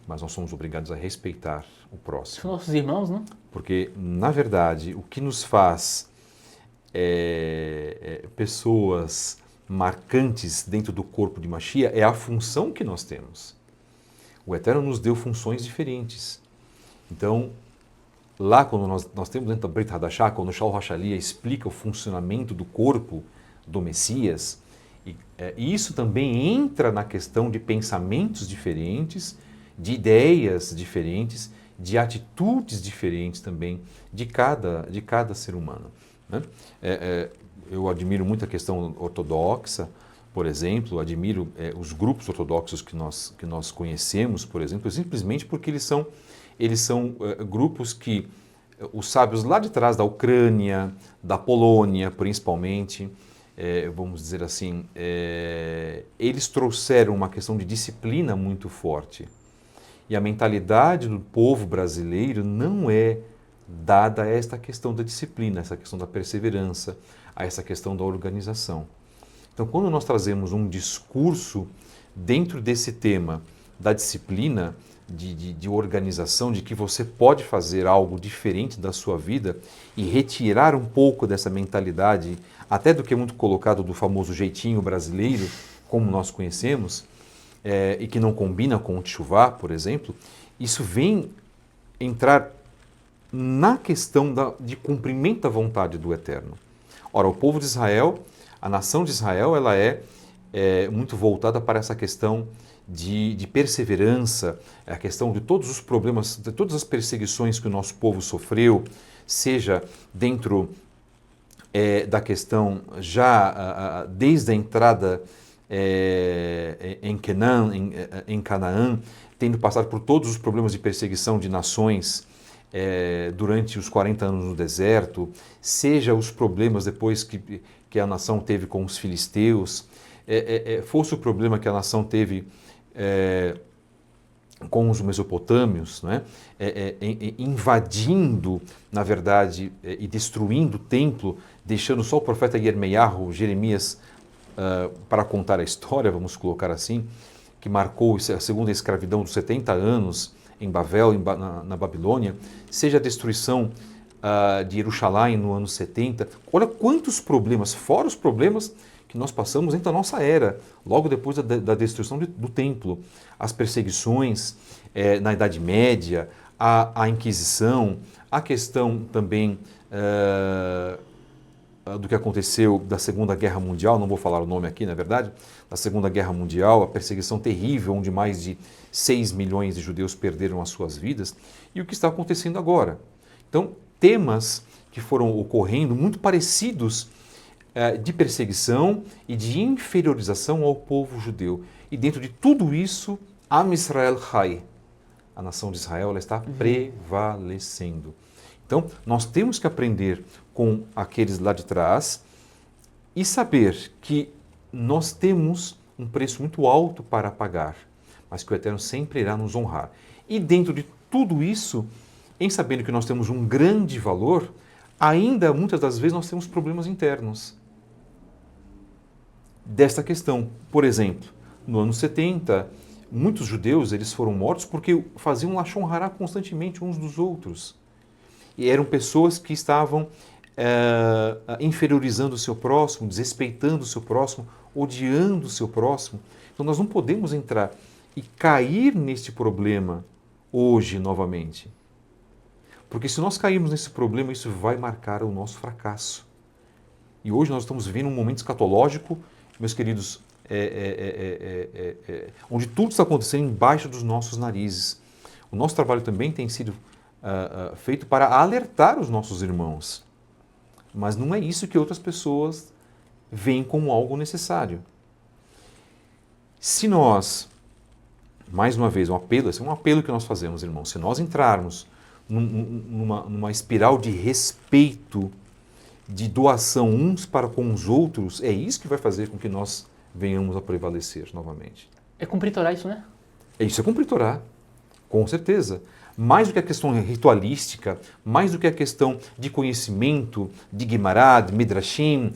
mas nós somos obrigados a respeitar o próximo. São nossos irmãos, não? Porque, na verdade, o que nos faz pessoas marcantes dentro do corpo de Mashiach é a função que nós temos. O Eterno nos deu funções diferentes. Então, lá quando nós temos dentro da Brit Hadashah, quando o Shaul Hashalia explica o funcionamento do corpo do Messias, e isso também entra na questão de pensamentos diferentes, de ideias diferentes, de atitudes diferentes também de cada ser humano. Né? Eu admiro muito a questão ortodoxa, por exemplo, admiro os grupos ortodoxos que nós conhecemos, por exemplo, simplesmente porque eles são grupos que os sábios lá de trás da Ucrânia, da Polônia principalmente, vamos dizer assim, eles trouxeram uma questão de disciplina muito forte. E a mentalidade do povo brasileiro não é dada a esta questão da disciplina, a essa questão da perseverança, a essa questão da organização. Então, quando nós trazemos um discurso dentro desse tema da disciplina, de organização, de que você pode fazer algo diferente da sua vida e retirar um pouco dessa mentalidade, até do que é muito colocado do famoso jeitinho brasileiro, como nós conhecemos, e que não combina com o Teshuvá, por exemplo, isso vem entrar na questão de cumprimento da vontade do Eterno. Ora, o povo de Israel, a nação de Israel, ela é muito voltada para essa questão de perseverança, a questão de todos os problemas, de todas as perseguições que o nosso povo sofreu, seja dentro da questão já desde a entrada em Canaã, tendo passado por todos os problemas de perseguição de nações durante os 40 anos no deserto, seja os problemas depois que a nação teve com os filisteus, fosse o problema que a nação teve com os mesopotâmios, né? Invadindo, na verdade, e destruindo o templo, deixando só o profeta Yermeiahu, Jeremias, para contar a história, vamos colocar assim, que marcou a segunda escravidão dos 70 anos em Babel, na Babilônia, seja a destruição de Jerusalém no ano 70. Olha quantos problemas, fora os problemas que nós passamos dentro da nossa era, logo depois da destruição do templo, as perseguições na Idade Média, a Inquisição, a questão também do que aconteceu da Segunda Guerra Mundial, não vou falar o nome aqui, na verdade, da Segunda Guerra Mundial, a perseguição terrível, onde mais de 6 milhões de judeus perderam as suas vidas, e o que está acontecendo agora. Então, temas que foram ocorrendo muito parecidos de perseguição e de inferiorização ao povo judeu. E dentro de tudo isso, Am Israel Chai, a nação de Israel, ela está prevalecendo. Então, nós temos que aprender com aqueles lá de trás e saber que nós temos um preço muito alto para pagar, mas que o Eterno sempre irá nos honrar. E dentro de tudo isso, em sabendo que nós temos um grande valor, ainda muitas das vezes nós temos problemas internos desta questão. Por exemplo, no ano 70, muitos judeus eles foram mortos porque faziam lashon hará constantemente uns dos outros. E eram pessoas que estavam inferiorizando o seu próximo, desrespeitando o seu próximo, odiando o seu próximo. Então nós não podemos entrar e cair neste problema hoje novamente. Porque se nós cairmos nesse problema, isso vai marcar o nosso fracasso. E hoje nós estamos vivendo um momento escatológico, meus queridos, onde tudo está acontecendo embaixo dos nossos narizes. O nosso trabalho também tem sido feito para alertar os nossos irmãos. Mas não é isso que outras pessoas veem como algo necessário. Se nós, mais uma vez, esse é um apelo que nós fazemos, irmãos, se nós entrarmos numa espiral de respeito, de doação uns para com os outros, é isso que vai fazer com que nós venhamos a prevalecer novamente. É cumprir Torá isso, né? Isso é cumprir Torá, com certeza. Mais do que a questão ritualística, mais do que a questão de conhecimento, de Guimará, de Midrashim,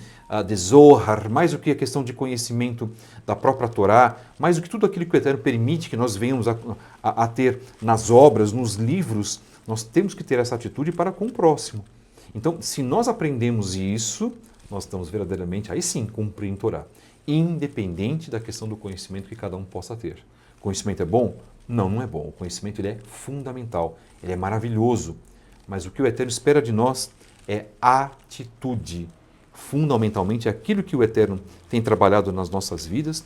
de Zohar, mais do que a questão de conhecimento da própria Torá, mais do que tudo aquilo que o Eterno permite que nós venhamos a ter nas obras, nos livros, nós temos que ter essa atitude para com o próximo. Então, se nós aprendemos isso, nós estamos verdadeiramente, aí sim, cumprindo Torá, independente da questão do conhecimento que cada um possa ter. O conhecimento é bom? Não, não é bom. O conhecimento ele é fundamental, ele é maravilhoso, mas o que o Eterno espera de nós é atitude. Fundamentalmente, aquilo que o Eterno tem trabalhado nas nossas vidas,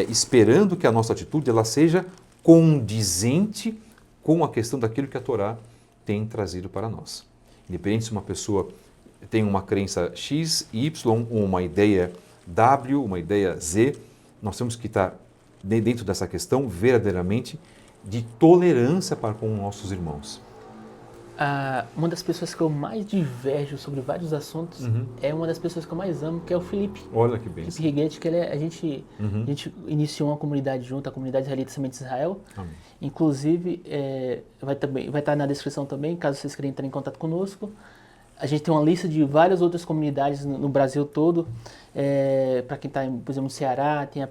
esperando que a nossa atitude ela seja condizente com a questão daquilo que a Torá tem trazido para nós. Independente se uma pessoa tem uma crença X, Y, ou uma ideia W, uma ideia Z, nós temos que estar dentro dessa questão verdadeiramente de tolerância para com nossos irmãos. Uma das pessoas que eu mais diverjo sobre vários assuntos é uma das pessoas que eu mais amo, que é o Felipe. Olha que bem. Felipe Riguete, que a gente iniciou uma comunidade junto, a comunidade israelita Semente de Israel. Amém. Inclusive, vai estar na descrição também, caso vocês queiram entrar em contato conosco. A gente tem uma lista de várias outras comunidades no Brasil todo. Para quem está, por exemplo, no Ceará, tem a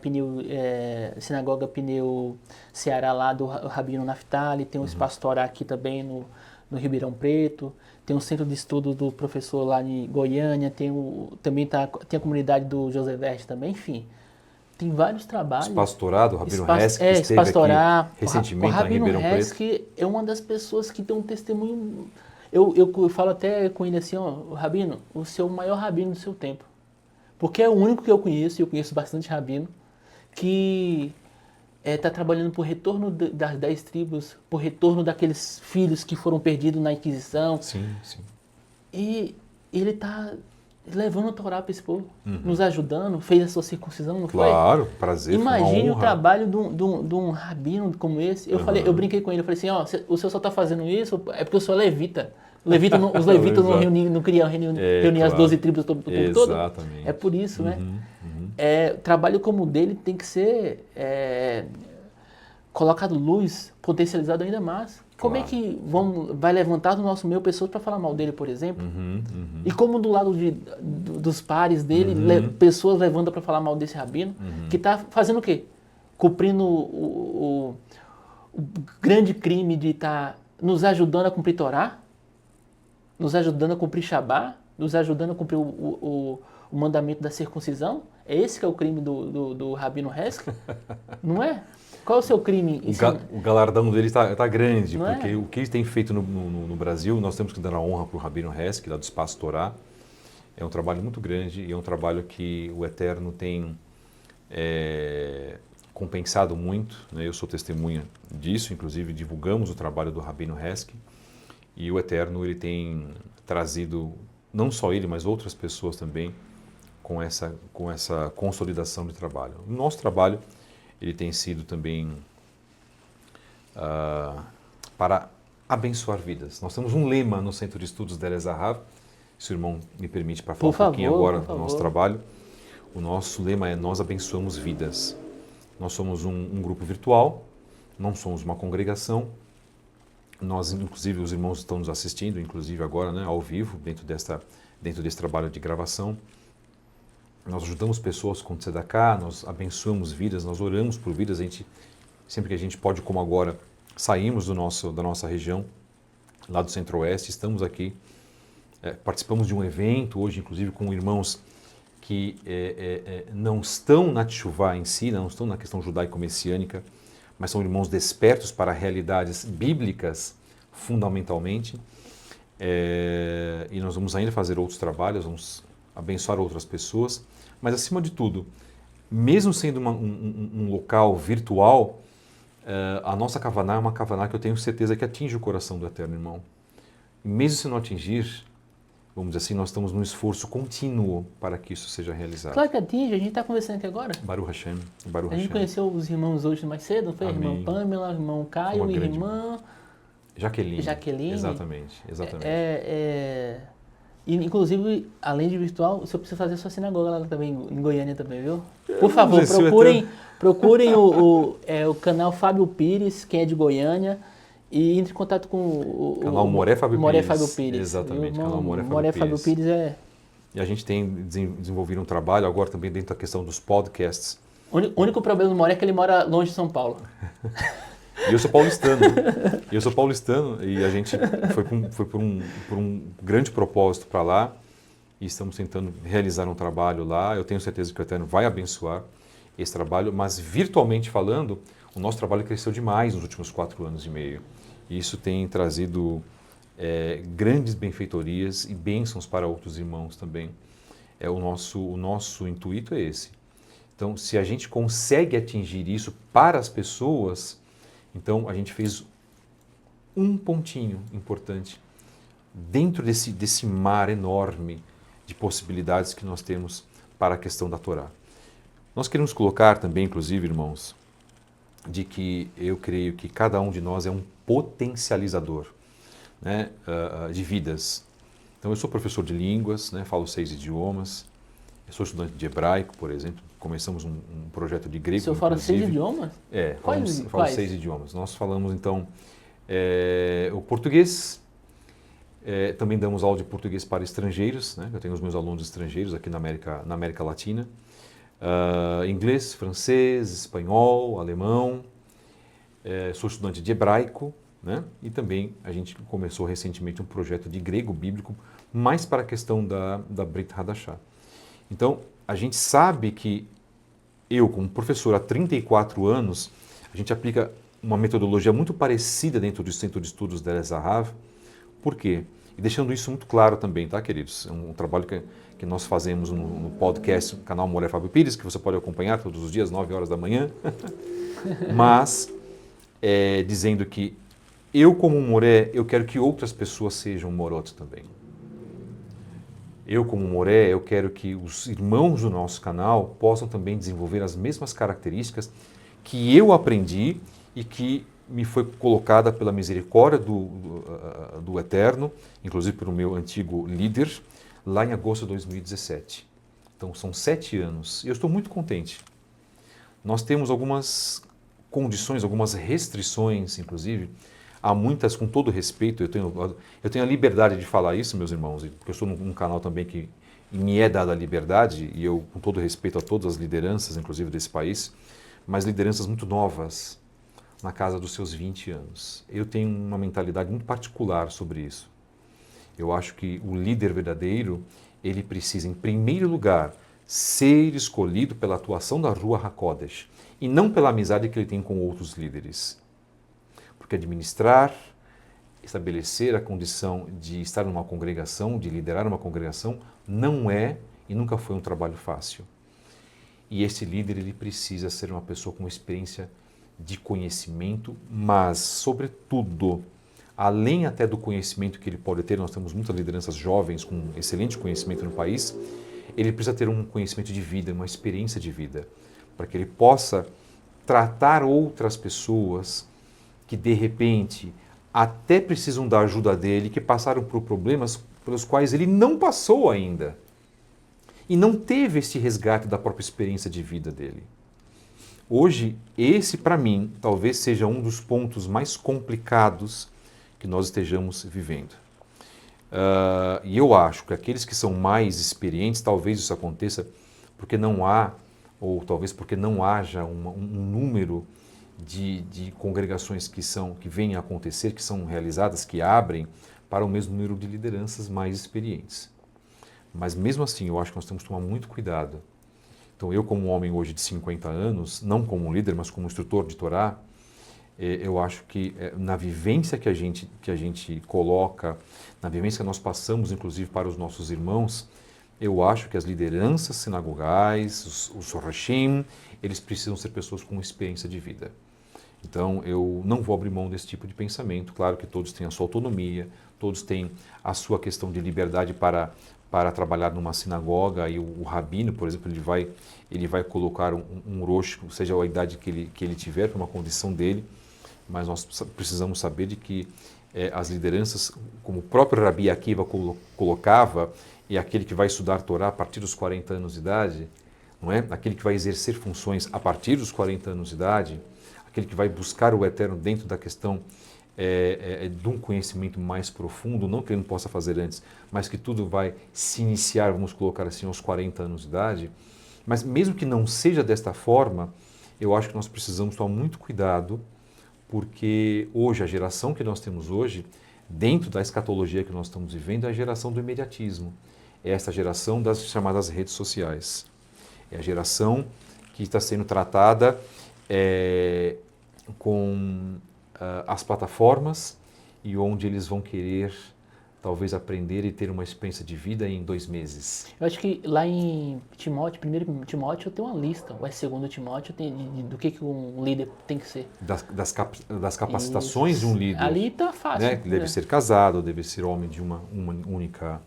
Sinagoga Pneu Ceará lá do Rabino Naftali, tem um Espaço Torá aqui também no Ribeirão Preto, tem um centro de estudo do professor lá em Goiânia, também tem a comunidade do José Verde também, enfim. Tem vários trabalhos. Espaço Torá, do Rabino Resk, que esteve Espaço Torá, aqui recentemente na Ribeirão Preto. O Rabino Resk é uma das pessoas que tem um testemunho. Eu falo até com ele assim, ó, Rabino, o seu maior rabino do seu tempo. Porque é o único que eu conheço, e eu conheço bastante rabino, que está trabalhando por retorno das 10 tribos, por retorno daqueles filhos que foram perdidos na Inquisição. Sim, sim. E ele está levando a Torá para esse povo, nos ajudando, fez a sua circuncisão, não foi? Claro, prazer, Imagine o trabalho de um rabino como esse. Eu brinquei com ele, eu falei assim, ó, o senhor só está fazendo isso é porque o senhor é levita. Os levitas não queriam reunir as 12 tribos do povo todo. Exatamente. É por isso, né? Trabalho como o dele tem que ser colocado luz, potencializado ainda mais. Como é que vai levantar do nosso meio pessoas para falar mal dele, por exemplo? E como do lado dos pares dele, pessoas levantam para falar mal desse rabino, que está fazendo o quê? Cumprindo o grande crime de estar nos ajudando a cumprir Torá, nos ajudando a cumprir Shabá, nos ajudando a cumprir o mandamento da circuncisão. É esse que é o crime do Rabino Resk? Não é? Qual é o seu crime? O galardão dele está grande, Não porque o que ele tem feito no Brasil, nós temos que dar a honra para o Rabino Resk, lá do Espaço Torá, É um trabalho muito grande e é um trabalho que o Eterno tem compensado muito, né? Eu sou testemunha disso, inclusive divulgamos o trabalho do Rabino Hesky, e o Eterno ele tem trazido, não só ele, mas outras pessoas também, com essa consolidação de trabalho. O nosso trabalho ele tem sido também para abençoar vidas. Nós temos um lema no Centro de Estudos da Zahav, se o irmão me permite para falar um pouquinho agora do nosso trabalho. O nosso lema é: nós abençoamos vidas. Nós somos um grupo virtual, não somos uma congregação. Nós, inclusive, os irmãos estão nos assistindo, inclusive agora, né, ao vivo, dentro desse trabalho de gravação. Nós ajudamos pessoas com tzedakah, nós abençoamos vidas, nós oramos por vidas. A gente, sempre que a gente pode, como agora, saímos da nossa região, lá do Centro-Oeste, estamos aqui, participamos de um evento hoje, inclusive, com irmãos que não estão na Teshuvá em si, não estão na questão judaico-messiânica, mas são irmãos despertos para realidades bíblicas, fundamentalmente. E nós vamos ainda fazer outros trabalhos, vamos abençoar outras pessoas, mas acima de tudo, mesmo sendo um local virtual, a nossa kavaná é uma kavaná que eu tenho certeza que atinge o coração do Eterno, irmão. E mesmo se não atingir, vamos dizer assim, nós estamos num esforço contínuo para que isso seja realizado. Claro que atinge, a gente está conversando aqui agora. Baruch Hashem, Baruch A gente Hashem. Conheceu os irmãos hoje mais cedo, não foi? A irmã Amém. Pamela, o irmão Caio, e a irmã Jaqueline. Exatamente. E, inclusive, além de virtual, o senhor precisa fazer a sua sinagoga lá também, em Goiânia também, viu? Por favor, procurem o canal Fábio Pires, quem é de Goiânia, e entre em contato com o canal Moré Fábio Pires. Exatamente, canal Moré Fábio Pires E a gente tem desenvolvido um trabalho agora também dentro da questão dos podcasts. O único problema do Moré é que ele mora longe de São Paulo. E eu sou paulistano e a gente foi por um grande propósito para lá e estamos tentando realizar um trabalho lá. Eu tenho certeza que o Eterno vai abençoar esse trabalho, mas virtualmente falando, o nosso trabalho cresceu demais nos últimos 4 anos e meio. E isso tem trazido grandes benfeitorias e bênçãos para outros irmãos também. O nosso intuito é esse. Então, se a gente consegue atingir isso para as pessoas, então a gente fez um pontinho importante dentro desse mar enorme de possibilidades que nós temos para a questão da Torá. Nós queremos colocar também, inclusive, irmãos, de que eu creio que cada um de nós é um potencializador, né, de vidas. Então, eu sou professor de línguas, né, falo 6 idiomas, eu sou estudante de hebraico, por exemplo, começamos um projeto de grego. O senhor fala 6 idiomas? Falo 6 idiomas. Nós falamos, então, o português, também damos aula de português para estrangeiros, né, eu tenho os meus alunos estrangeiros aqui na América Latina, inglês, francês, espanhol, alemão, sou estudante de hebraico, né? E também a gente começou recentemente um projeto de grego bíblico, mais para a questão da Brit Hadashah. Então, a gente sabe que eu, como professor há 34 anos, a gente aplica uma metodologia muito parecida dentro do Centro de Estudos da Zahav. Por quê? E deixando isso muito claro também, tá, queridos? É um trabalho que nós fazemos no podcast, no canal Moré Fábio Pires, que você pode acompanhar todos os dias, 9 horas da manhã. Mas, dizendo que eu, como Moré, eu quero que outras pessoas sejam morotes também. Eu, como Moré, eu quero que os irmãos do nosso canal possam também desenvolver as mesmas características que eu aprendi e que me foi colocada pela misericórdia do Eterno, inclusive pelo meu antigo líder, lá em agosto de 2017. Então, são 7 anos e eu estou muito contente. Nós temos algumas condições, algumas restrições, inclusive. Há muitas, com todo respeito, eu tenho a liberdade de falar isso, meus irmãos, porque eu estou num canal também que me é dada a liberdade, e eu, com todo respeito a todas as lideranças, inclusive desse país, mas lideranças muito novas, na casa dos seus 20 anos. Eu tenho uma mentalidade muito particular sobre isso. Eu acho que o líder verdadeiro, ele precisa, em primeiro lugar, ser escolhido pela atuação da Ruach HaKodesh, e não pela amizade que ele tem com outros líderes. Porque administrar estabelecer a condição de estar numa congregação, de liderar uma congregação, não é e nunca foi um trabalho fácil. E esse líder, ele precisa ser uma pessoa com experiência de conhecimento, mas, sobretudo, além até do conhecimento que ele pode ter, nós temos muitas lideranças jovens com excelente conhecimento no país, ele precisa ter um conhecimento de vida, uma experiência de vida, para que ele possa tratar outras pessoas que, de repente, até precisam da ajuda dele, que passaram por problemas pelos quais ele não passou ainda e não teve esse resgate da própria experiência de vida dele. Hoje, esse, para mim, talvez seja um dos pontos mais complicados que nós estejamos vivendo. E eu acho que aqueles que são mais experientes, talvez isso aconteça porque não há, ou talvez porque não haja um número de congregações que venham a acontecer, que são realizadas, que abrem para o mesmo número de lideranças mais experientes. Mas mesmo assim, eu acho que nós temos que tomar muito cuidado. Então, eu como homem hoje de 50 anos, não como líder, mas como instrutor de Torá, eu acho que na vivência que a gente coloca, na vivência que nós passamos, inclusive, para os nossos irmãos, eu acho que as lideranças sinagogais, os Roshim, eles precisam ser pessoas com experiência de vida. Então, eu não vou abrir mão desse tipo de pensamento. Claro que todos têm a sua autonomia, todos têm a sua questão de liberdade para trabalhar numa sinagoga, e o rabino, por exemplo, ele vai colocar um rosh, seja a idade que ele tiver, para uma condição dele, mas nós precisamos saber de que as lideranças, como o próprio Rabi Akiva colocava, é aquele que vai estudar Torá a partir dos 40 anos de idade, não é? Aquele que vai exercer funções a partir dos 40 anos de idade, aquele que vai buscar o eterno dentro da questão de um conhecimento mais profundo, não que ele não possa fazer antes, mas que tudo vai se iniciar, vamos colocar assim, aos 40 anos de idade. Mas mesmo que não seja desta forma, eu acho que nós precisamos tomar muito cuidado, porque hoje, a geração que nós temos hoje, dentro da escatologia que nós estamos vivendo, é a geração do imediatismo. É essa geração das chamadas redes sociais. É a geração que está sendo tratada com as plataformas e onde eles vão querer talvez aprender e ter uma experiência de vida em 2 meses. Eu acho que lá em Timóteo, 1 Timóteo, tem uma lista, ou é 2 Timóteo, do que um líder tem que ser. Das capacitações Isso. de um líder. Ali está fácil. Né? Deve ser casado, deve ser homem de uma única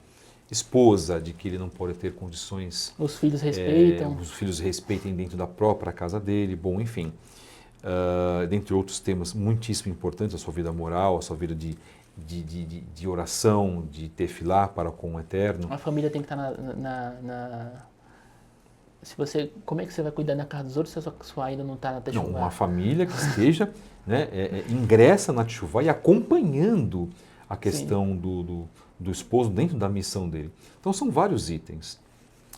esposa, de que ele não pode ter condições... Os filhos respeitam. Os filhos respeitem dentro da própria casa dele, bom, enfim. Dentre outros temas muitíssimo importantes, a sua vida moral, a sua vida de oração, de tefilá para com o Eterno. A família tem que estar como é que você vai cuidar na casa dos outros se a sua ainda não está na teshuvá? Não, uma família que esteja, né, ingressa na teshuvá e acompanhando a questão do esposo dentro da missão dele. Então são vários itens.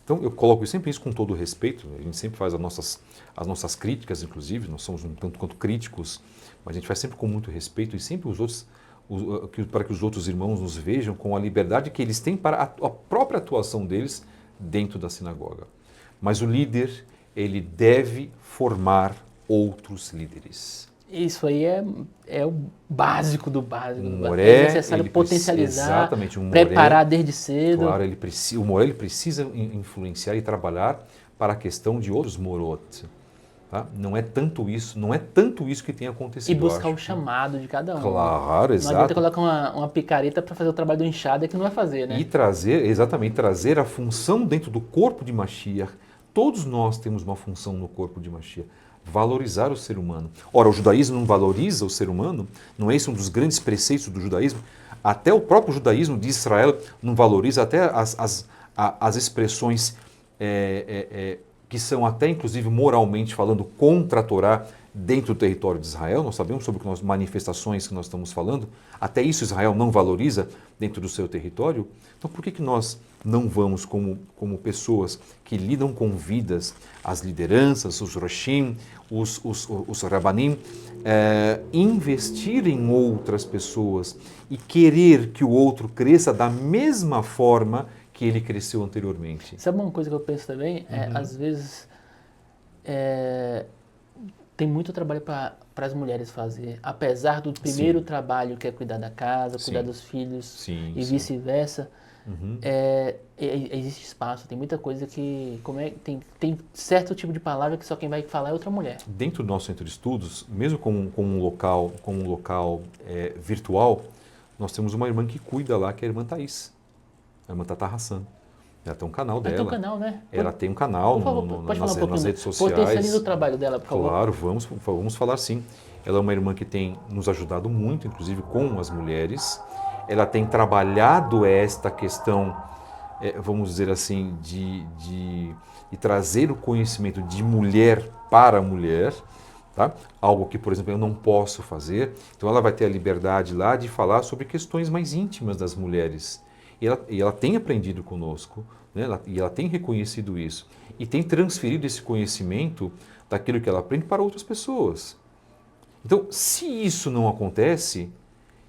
Então eu coloco sempre isso com todo o respeito, a gente sempre faz as nossas críticas, inclusive, nós somos um tanto quanto críticos, mas a gente faz sempre com muito respeito e sempre para que os outros irmãos nos vejam com a liberdade que eles têm para a própria atuação deles dentro da sinagoga. Mas o líder, ele deve formar outros líderes. Isso aí é o básico do básico. É necessário potencializar, exatamente, preparar desde cedo. Claro, o moré precisa influenciar e trabalhar para a questão de outros morot. Tá? Não é tanto isso que tem acontecido. E buscar o chamado de cada um. Claro, exato. Não adianta colocar uma picareta para fazer o trabalho do enxada que não vai fazer, né? E trazer a função dentro do corpo de Mashiach. Todos nós temos uma função no corpo de Mashiach. Valorizar o ser humano. Ora, o judaísmo não valoriza o ser humano? Não é esse um dos grandes preceitos do judaísmo? Até o próprio judaísmo de Israel não valoriza até as expressões que são até, inclusive, moralmente falando, contra a Torá dentro do território de Israel. Nós sabemos sobre as manifestações que nós estamos falando. Até isso Israel não valoriza dentro do seu território. Então, por que nós não vamos, como pessoas que lidam com vidas, as lideranças, os roshim, os rabanim, investir em outras pessoas e querer que o outro cresça da mesma forma que ele cresceu anteriormente? Sabe uma coisa que eu penso também? Às vezes, Tem muito trabalho para as mulheres fazer, apesar do primeiro trabalho que é cuidar da casa, cuidar dos filhos e vice-versa. Existe espaço, tem muita coisa que tem certo tipo de palavra que só quem vai falar é outra mulher. Dentro do nosso centro de estudos, mesmo com um local, virtual, nós temos uma irmã que cuida lá, que é a irmã Thaís, a irmã Tata Hassan. Ela tem um canal dela. Ela tem um canal, né? Ela tem um canal nas redes sociais. Potencializa o trabalho dela, por favor. Claro, vamos falar sim. Ela é uma irmã que tem nos ajudado muito, inclusive com as mulheres. Ela tem trabalhado esta questão, vamos dizer assim, de trazer o conhecimento de mulher para mulher, tá? Algo que, por exemplo, eu não posso fazer. Então ela vai ter a liberdade lá de falar sobre questões mais íntimas das mulheres. E ela tem aprendido conosco, né? Ela tem reconhecido isso. E tem transferido esse conhecimento daquilo que ela aprende para outras pessoas. Então, se isso não acontece,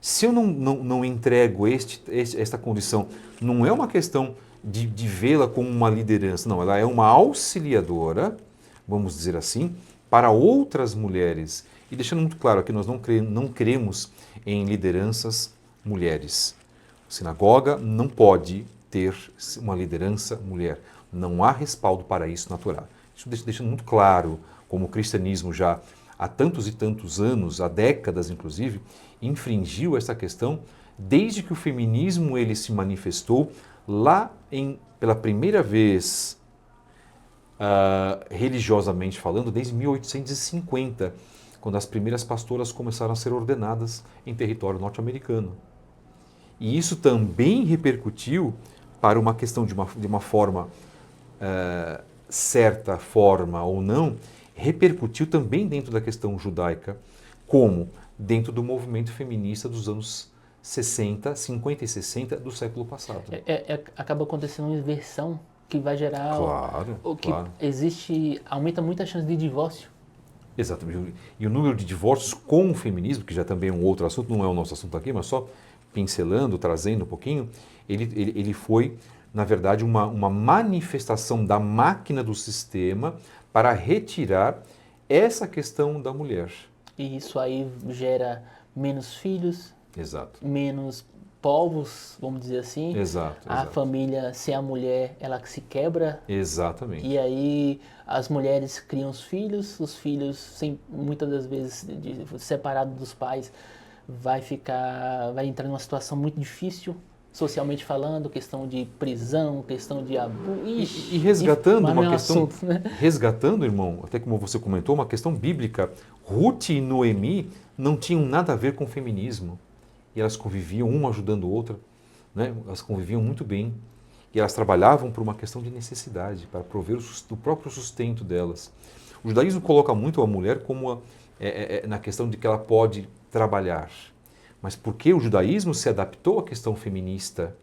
se eu não entrego esta condição, não é uma questão de vê-la como uma liderança, não, ela é uma auxiliadora, vamos dizer assim, para outras mulheres. E deixando muito claro aqui, nós não queremos em lideranças mulheres. A sinagoga não pode ter uma liderança mulher. Não há respaldo para isso na Torá. Isso deixando muito claro, como o cristianismo já há tantos e tantos anos, há décadas inclusive, infringiu essa questão desde que o feminismo ele se manifestou lá pela primeira vez, religiosamente falando, desde 1850, quando as primeiras pastoras começaram a ser ordenadas em território norte-americano. E isso também repercutiu para uma questão de uma forma, certa forma ou não, repercutiu também dentro da questão judaica, como dentro do movimento feminista dos anos 50 e 60 do século passado. Acaba acontecendo uma inversão que vai gerar aumenta muito a chance de divórcio. Exatamente. E o número de divórcios com o feminismo, que já também é um outro assunto, não é o nosso assunto aqui, mas só pincelando, trazendo um pouquinho, ele foi, na verdade, uma manifestação da máquina do sistema para retirar essa questão da mulher. E isso aí gera menos filhos, Exato. menos povos, vamos dizer assim. Exato. A família, se a mulher, ela se quebra. Exatamente. E aí as mulheres criam os filhos muitas das vezes separados dos pais, vai entrar numa situação muito difícil, socialmente falando, questão de prisão, questão de abuso. E resgatando uma questão, assunto, né? Resgatando, irmão, até como você comentou, uma questão bíblica, Ruth e Noemi não tinham nada a ver com o feminismo. E elas conviviam, uma ajudando a outra, né? Elas conviviam muito bem. E elas trabalhavam por uma questão de necessidade, para prover o próprio sustento delas. O judaísmo coloca muito a mulher como na questão de que ela pode trabalhar. Mas porque o judaísmo se adaptou à questão feminista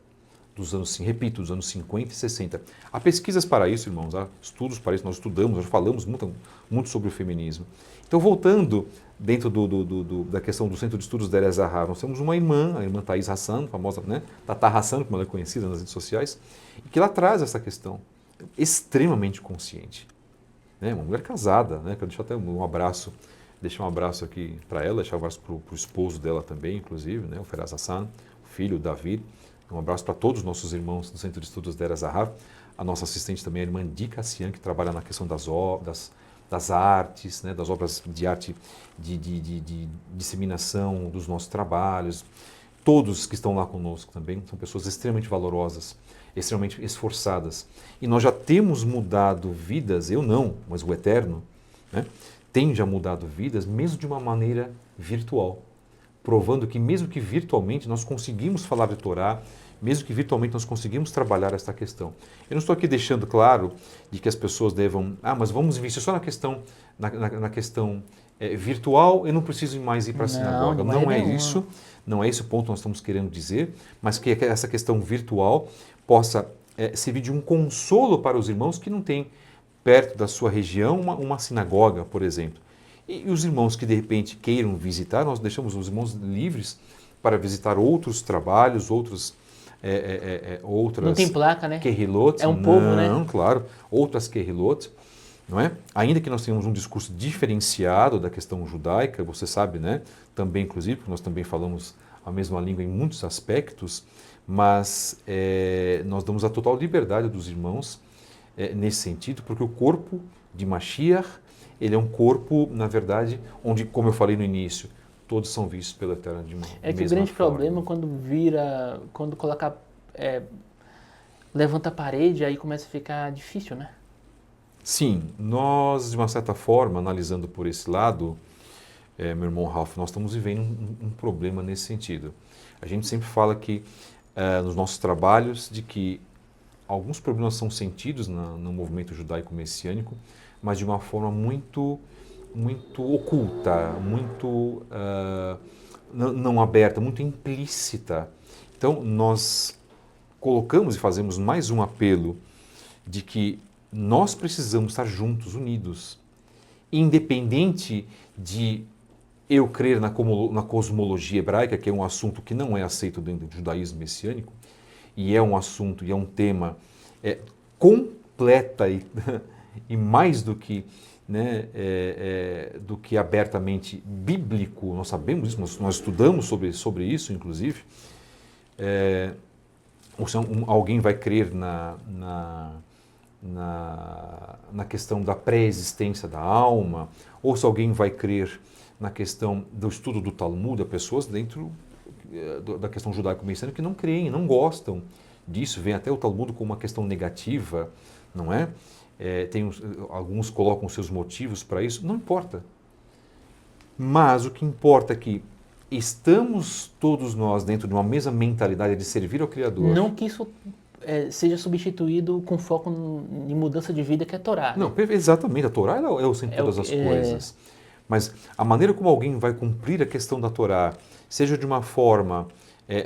dos anos 50 e 60. Há pesquisas para isso, irmãos, há estudos para isso, nós estudamos, nós falamos muito sobre o feminismo. Então, voltando dentro da questão do Centro de Estudos da Erez Zahav, nós temos uma irmã, a irmã Thaís Hassan, famosa, né? Tata Hassan, como ela é conhecida nas redes sociais, e que ela traz essa questão extremamente consciente. Né? Uma mulher casada, né? Quero deixar até um abraço, deixar um abraço aqui para ela, deixar um abraço para o esposo dela também, inclusive, né? O Feraz Hassan, o filho, o David. Um abraço para todos os nossos irmãos do Centro de Estudos da Erez Zahav. A nossa assistente também, a irmã Di Cassian, que trabalha na questão das artes, né? Das obras de arte de disseminação dos nossos trabalhos. Todos que estão lá conosco também são pessoas extremamente valorosas, extremamente esforçadas. E nós já temos mudado vidas, eu não, mas o Eterno, né? Tem já mudado vidas, mesmo de uma maneira virtual, provando que mesmo que virtualmente nós conseguimos falar de Torá, mesmo que virtualmente nós conseguimos trabalhar esta questão. Eu não estou aqui deixando claro de que as pessoas devam, mas vamos investir só na questão, na questão virtual, eu não preciso mais ir para a sinagoga. Não é isso, não é esse o ponto que nós estamos querendo dizer, mas que essa questão virtual possa servir de um consolo para os irmãos que não têm perto da sua região uma sinagoga, por exemplo. E os irmãos que de repente queiram visitar, nós deixamos os irmãos livres para visitar outros trabalhos, outras... Não tem placa, né? Kehilot. É um povo, né? Não, claro. Outras Kehilot. não é? Ainda que nós tenhamos um discurso diferenciado da questão judaica, você sabe, né? Também, inclusive, porque nós também falamos a mesma língua em muitos aspectos, mas nós damos a total liberdade dos irmãos nesse sentido, porque o corpo de Mashiach, ele é um corpo, na verdade, onde, como eu falei no início, todos são vistos pelo Eterno de uma mesma forma. É que o grande problema quando coloca, levanta a parede, aí começa a ficar difícil, né? Sim, nós, de uma certa forma, analisando por esse lado, meu irmão Ralph, nós estamos vivendo um problema nesse sentido. A gente sempre fala que, nos nossos trabalhos, de que alguns problemas são sentidos no movimento judaico-messiânico, mas de uma forma muito oculta, muito não aberta, muito implícita. Então, nós colocamos e fazemos mais um apelo de que nós precisamos estar juntos, unidos, independente de eu crer na cosmologia hebraica, que é um assunto que não é aceito dentro do judaísmo messiânico, e é um assunto e é um tema completa e mais do que, né, do que abertamente bíblico. Nós sabemos isso, nós estudamos sobre isso, inclusive. Ou se alguém vai crer na questão da pré-existência da alma, ou se alguém vai crer na questão do estudo do Talmud, há pessoas dentro da questão judaico-messiânica que não creem, não gostam disso, vem até o Talmud como uma questão negativa, não é? Alguns colocam seus motivos para isso, não importa. Mas o que importa é que estamos todos nós dentro de uma mesma mentalidade de servir ao Criador. Não que isso seja substituído com foco em mudança de vida, que é a Torá. Não, exatamente, a Torá é o centro de todas as coisas. Mas a maneira como alguém vai cumprir a questão da Torá, seja de uma forma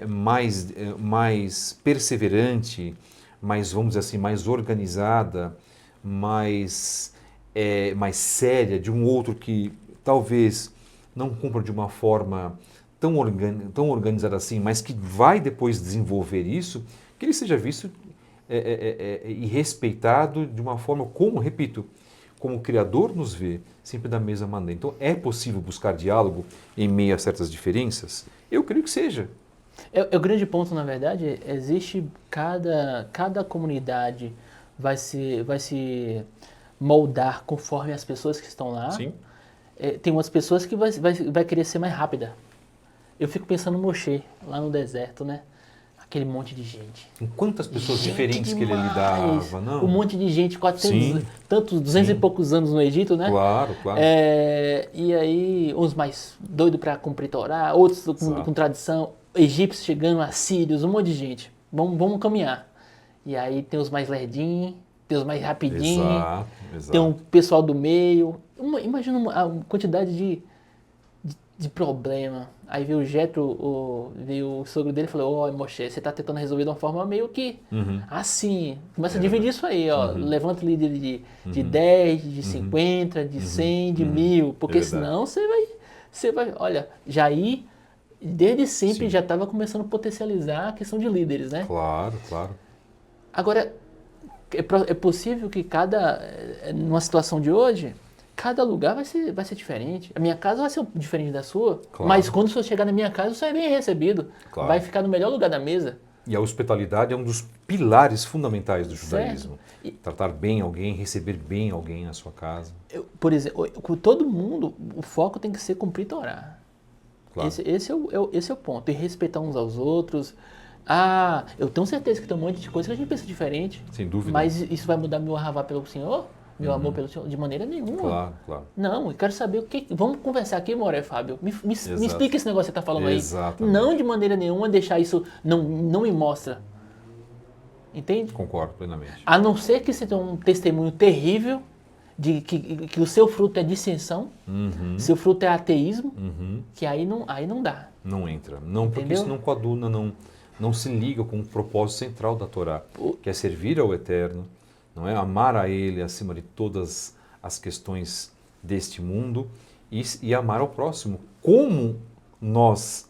mais perseverante, mais, vamos dizer assim, mais organizada, mais séria, de um outro que talvez não cumpra de uma forma tão organizada assim, mas que vai depois desenvolver isso, que ele seja visto e respeitado de uma forma como, repito, como o Criador nos vê, sempre da mesma maneira. Então, é possível buscar diálogo em meio a certas diferenças? Eu creio que seja. O grande ponto, na verdade, existe cada comunidade vai se moldar conforme as pessoas que estão lá. Sim. Tem umas pessoas que vai querer ser mais rápida. Eu fico pensando no Moshe, lá no deserto, né? Aquele monte de gente. Com quantas pessoas diferentes demais. que ele lidava, não? Um monte de gente, 200 e poucos anos no Egito, né? Claro, claro. E aí, uns mais doidos para cumprir Torá, outros com tradição, egípcios chegando, assírios, um monte de gente. Vamos caminhar. E aí tem os mais lerdinhos, tem os mais rapidinhos, exato. tem um pessoal do meio. Imagina a quantidade de problema. Aí veio o Jetro, veio o sogro dele e falou: Moshe, você está tentando resolver de uma forma meio que assim. Começa a dividir isso aí, ó. Levanta o líder de 10, de 50, de 100, de 1000. Porque senão você vai. Olha, Jair, desde sempre, já estava começando a potencializar a questão de líderes, né? Claro. Agora, é possível que numa situação de hoje, cada lugar vai ser diferente. A minha casa vai ser diferente da sua, claro. Mas quando você chegar na minha casa, você é bem recebido. Claro. Vai ficar no melhor lugar da mesa. E a hospitalidade é um dos pilares fundamentais do judaísmo. Tratar bem alguém, receber bem alguém na sua casa. Por exemplo, com todo mundo, o foco tem que ser cumprir Torá. Claro. Esse é o ponto. E respeitar uns aos outros. Eu tenho certeza que tem um monte de coisa que a gente pensa diferente. Sem dúvida. Mas isso vai mudar meu arravá pelo Senhor? Meu amor pelo Senhor? De maneira nenhuma. Claro. Não, eu quero saber o que... Vamos conversar aqui, Moré Fábio. Me explica esse negócio que você está falando Exatamente. aí. Não de maneira nenhuma deixar isso... Não me mostra. Entende? Concordo plenamente. A não ser que você tenha um testemunho terrível de que o seu fruto é dissensão, seu fruto é ateísmo, que aí não dá. Não entra. Não, porque isso não coaduna, não se liga com o propósito central da Torá, que é servir ao Eterno, não é? Amar a Ele acima de todas as questões deste mundo e amar ao próximo, como nós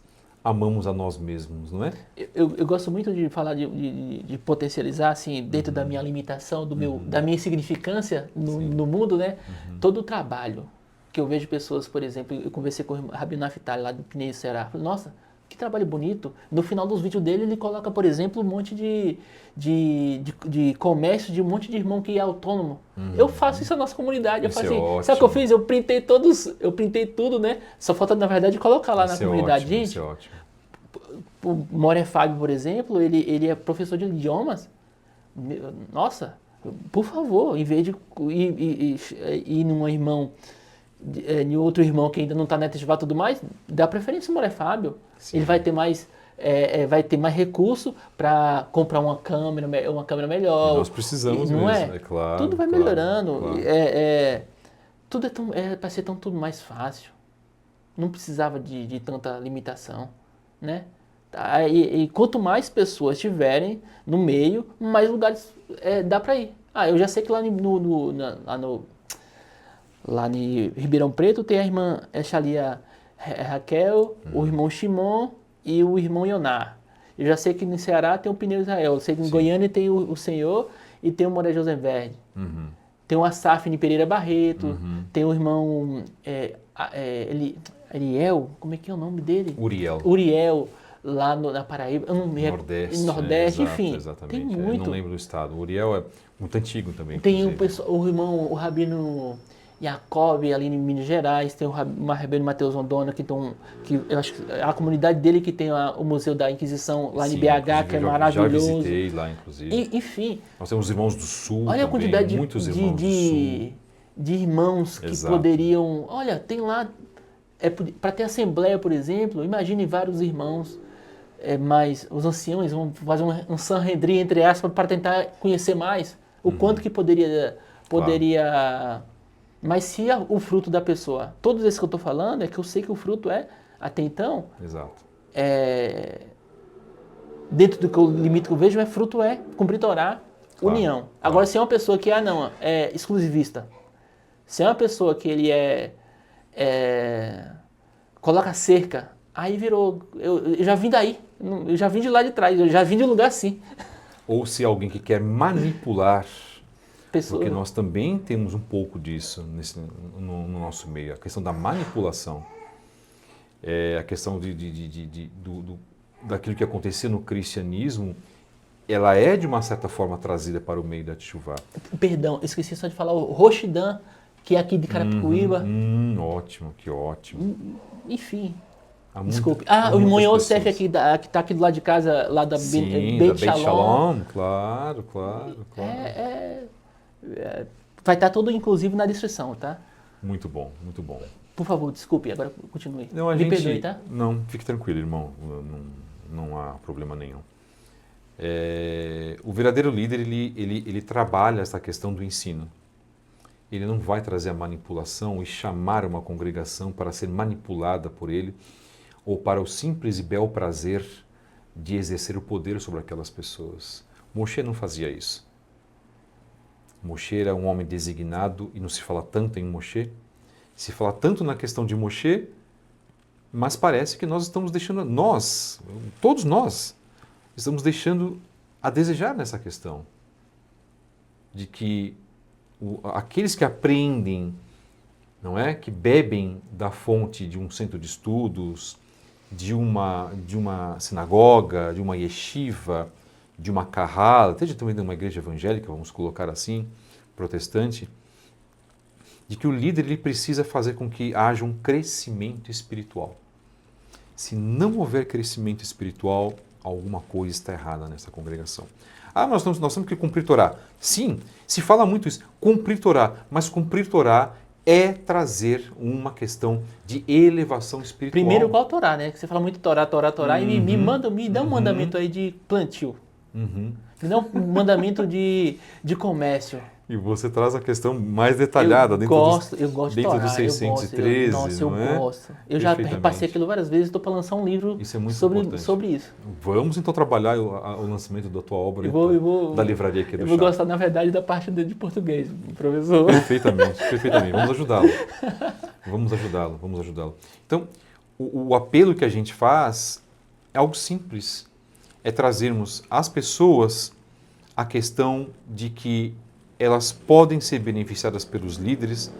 amamos a nós mesmos, não é? Eu gosto muito de falar de potencializar, assim, dentro da minha limitação, da minha insignificância no mundo, né? Todo o trabalho que eu vejo pessoas, por exemplo, eu conversei com o Rabino Naftali lá do Pinei Será, falei, nossa, que trabalho bonito. No final dos vídeos dele, ele coloca, por exemplo, um monte de comércio de um monte de irmão que é autônomo. Eu faço isso na nossa comunidade. Eu faço assim, sabe o que eu fiz? Eu printei tudo, né? Só falta, na verdade, colocar lá na comunidade. Ótimo, gente, isso é ótimo. o Moré Fábio, por exemplo, ele é professor de idiomas. Nossa, por favor, em vez de ir num irmão, em outro irmão que ainda não está na Testivá e tudo mais, dá preferência ao Moré Fábio. Sim. Ele vai ter mais recurso para comprar uma câmera melhor. E nós precisamos não mesmo, é claro. Tudo vai melhorando. Claro. Tudo para ser tudo mais fácil. Não precisava de tanta limitação, né? E quanto mais pessoas tiverem no meio, mais lugares dá para ir. Eu já sei que lá em Ribeirão Preto tem a irmã Echalia Raquel, o irmão Shimon e o irmão Yoná. Eu já sei que no Ceará tem o Pneu Israel. Eu sei que em Goiânia tem o Senhor e tem o Moré José Verde. Tem o Asaf Pereira Barreto, tem o irmão Eliel, como é que é o nome dele? Uriel, lá na Paraíba. Eu não lembro. Nordeste, enfim. Exatamente. Tem muito. Eu não lembro do estado. O Uriel é muito antigo também. Tem o irmão, o Rabino Jacob, ali em Minas Gerais, tem o Rabino Mateus Rondona, que eu acho que a comunidade dele que tem o Museu da Inquisição lá em BH, que é maravilhoso. Já visitei lá, inclusive. Enfim. Nós temos irmãos do Sul. Olha também, a quantidade muitos irmãos do Sul. De irmãos que poderiam. Olha, tem lá. Para ter assembleia, por exemplo, imagine vários irmãos, mas os anciãos vão fazer um Sanhedrin, entre aspas, para tentar conhecer mais o quanto que poderia. Claro. Mas se o fruto da pessoa, todos esses que eu estou falando, é que eu sei que o fruto até então, dentro do limite que eu vejo, fruto cumprir Torá, união. Claro. Agora, se é uma pessoa que é exclusivista, se é uma pessoa que ele coloca cerca, aí virou, eu já vim daí, eu já vim de lá de trás, eu já vim de um lugar assim. Ou se é alguém que quer manipular, porque nós também temos um pouco disso no nosso meio, a questão da manipulação, a questão daquilo que acontecia no cristianismo, ela é de uma certa forma trazida para o meio da Teshuvá. Perdão, esqueci só de falar o Roxidan, que é aqui de Carapicuíba. Ótimo, que ótimo. Enfim. Desculpe. O irmão Yosef aqui, que está aqui do lado de casa, lá da Beit Shalom. Claro. Vai estar tudo inclusive na descrição, tá? Muito bom, muito bom. Por favor, desculpe, agora continue. Não, Me perdoe, tá? Não, fique tranquilo, irmão. Não há problema nenhum. O verdadeiro líder, ele trabalha essa questão do ensino. Ele não vai trazer a manipulação e chamar uma congregação para ser manipulada por ele ou para o simples e bel prazer de exercer o poder sobre aquelas pessoas. Moshe não fazia isso. Moshe era um homem designado e não se fala tanto em Moshe. Se fala tanto na questão de Moshe, mas parece que nós estamos deixando, todos nós, estamos deixando a desejar nessa questão de que aqueles que aprendem, não é, que bebem da fonte de um centro de estudos, de uma sinagoga, de uma yeshiva, de uma kahal, até também de uma igreja evangélica, vamos colocar assim, protestante, de que o líder ele precisa fazer com que haja um crescimento espiritual. Se não houver crescimento espiritual, alguma coisa está errada nessa congregação. Nós temos que cumprir Torá. Sim, se fala muito isso, cumprir Torá, mas cumprir Torá é trazer uma questão de elevação espiritual. Primeiro, qual Torá, né? Que você fala muito Torá, e me dá um mandamento aí de plantio. Me dá um mandamento de comércio. E você traz a questão mais detalhada eu gosto de Torá, dos 613. Eu gosto. Eu já repassei aquilo várias vezes, estou para lançar um livro sobre isso. Vamos então trabalhar o lançamento da tua obra da livraria aqui do Eu vou gostar, na verdade, da parte de português, professor. Perfeitamente. Vamos ajudá-lo. Então, o apelo que a gente faz é algo simples. É trazermos às pessoas a questão de que elas podem ser beneficiadas pelos líderes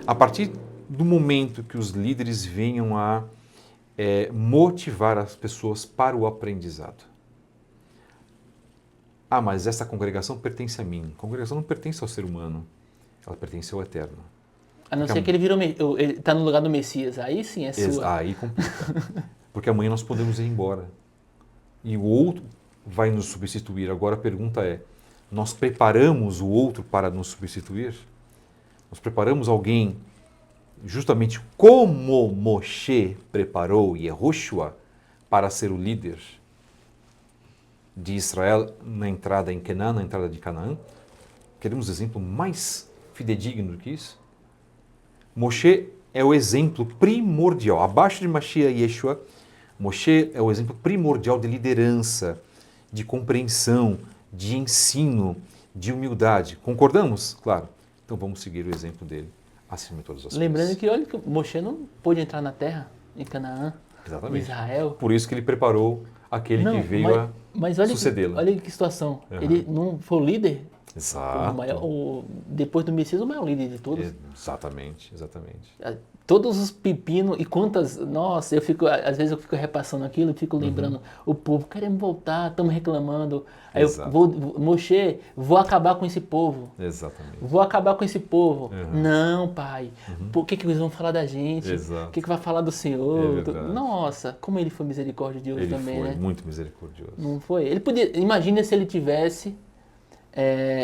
a partir do momento que os líderes venham a motivar as pessoas para o aprendizado. Ah, mas essa congregação pertence a mim. A congregação não pertence ao ser humano, ela pertence ao Eterno. A não ser que ele ele está no lugar do Messias, aí sim é sua. Aí complica. Porque amanhã nós podemos ir embora. E o outro vai nos substituir. Agora a pergunta é, nós preparamos o outro para nos substituir? Nós preparamos alguém justamente como Moshe preparou Yehoshua para ser o líder de Israel na entrada em Canaã, na entrada de Canaã? Queremos exemplo mais fidedigno do que isso? Moshe é o exemplo primordial. Abaixo de Mashiach e Yeshua, Moshe é o exemplo primordial de liderança, de compreensão, de ensino, de humildade. Concordamos? Claro. Então vamos seguir o exemplo dele acima de todas as Lembrando coisas. que, olha, que Moshe não pôde entrar na terra, em Canaã, em Exatamente. Israel. Por isso que ele preparou aquele que veio mas a olha sucedê-lo. Olha que situação. Uhum. Ele não foi o líder? Exato. Depois do Messias, o maior líder de todos. Exatamente, exatamente. Todos os pepinos e quantas... Nossa, às vezes eu fico repassando aquilo, fico lembrando o povo, queremos voltar, estamos reclamando. Aí Exato. Moshe, vou acabar com esse povo. Exatamente. Vou acabar com esse povo. Uhum. Não, pai. Por que eles vão falar da gente? Exato. O que vai falar do Senhor? É verdade. Nossa, como ele foi misericordioso Ele também, foi né? muito misericordioso. Não foi? Ele podia... Imagina se ele tivesse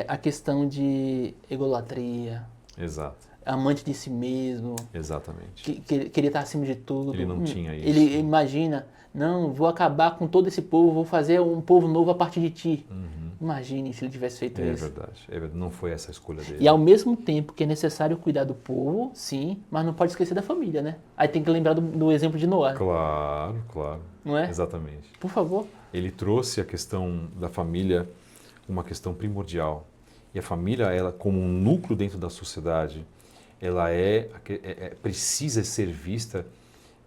a questão de egolatria, Exato. amante de si mesmo, Exatamente. queria estar acima de tudo. Ele não tinha isso. Ele imagina, não, vou acabar com todo esse povo, vou fazer um povo novo a partir de ti. Imagine se ele tivesse feito É isso. verdade. É verdade. Não foi essa a escolha dele. E ao mesmo tempo que é necessário cuidar do povo, sim, mas não pode esquecer da família, né? Aí tem que lembrar do exemplo de Noé, Claro, claro. não é? Exatamente. Por favor. Ele trouxe a questão da família uma questão primordial. E a família, ela como um núcleo dentro da sociedade, ela precisa ser vista,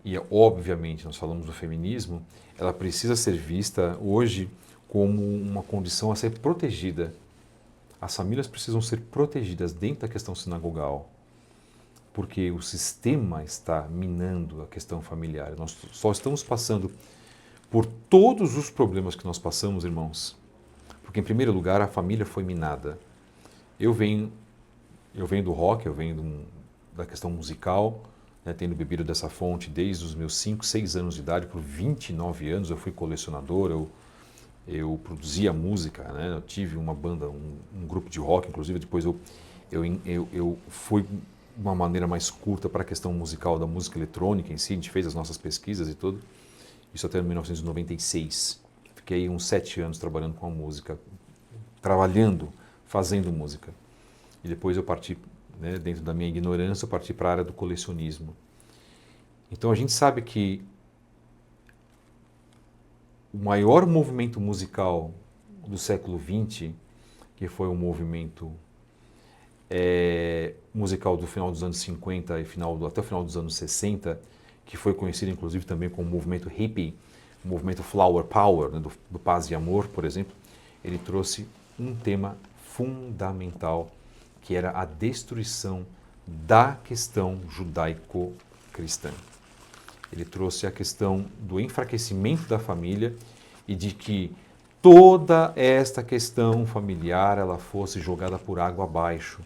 e obviamente nós falamos do feminismo, ela precisa ser vista hoje como uma condição a ser protegida. As famílias precisam ser protegidas dentro da questão sinagogal, porque o sistema está minando a questão familiar. Nós só estamos passando por todos os problemas que nós passamos, irmãos, porque em primeiro lugar a família foi minada. Eu venho do rock, eu venho da questão musical, né, tendo bebido dessa fonte desde os meus 5, 6 anos de idade, por 29 anos eu fui colecionador, eu produzia música, né, eu tive uma banda, um grupo de rock, inclusive depois eu fui de uma maneira mais curta para a questão musical da música eletrônica em si, a gente fez as nossas pesquisas e tudo, isso até em 1996. Fiquei uns 7 anos trabalhando com a música, fazendo música. E depois eu parti, né, dentro da minha ignorância, eu parti para a área do colecionismo. Então a gente sabe que o maior movimento musical do século XX, que foi um movimento musical do final dos anos 50 e até o final dos anos 60, que foi conhecido inclusive também como movimento hippie, o movimento Flower Power, né, do Paz e Amor, por exemplo, ele trouxe um tema fundamental, que era a destruição da questão judaico-cristã. Ele trouxe a questão do enfraquecimento da família e de que toda esta questão familiar ela fosse jogada por água abaixo.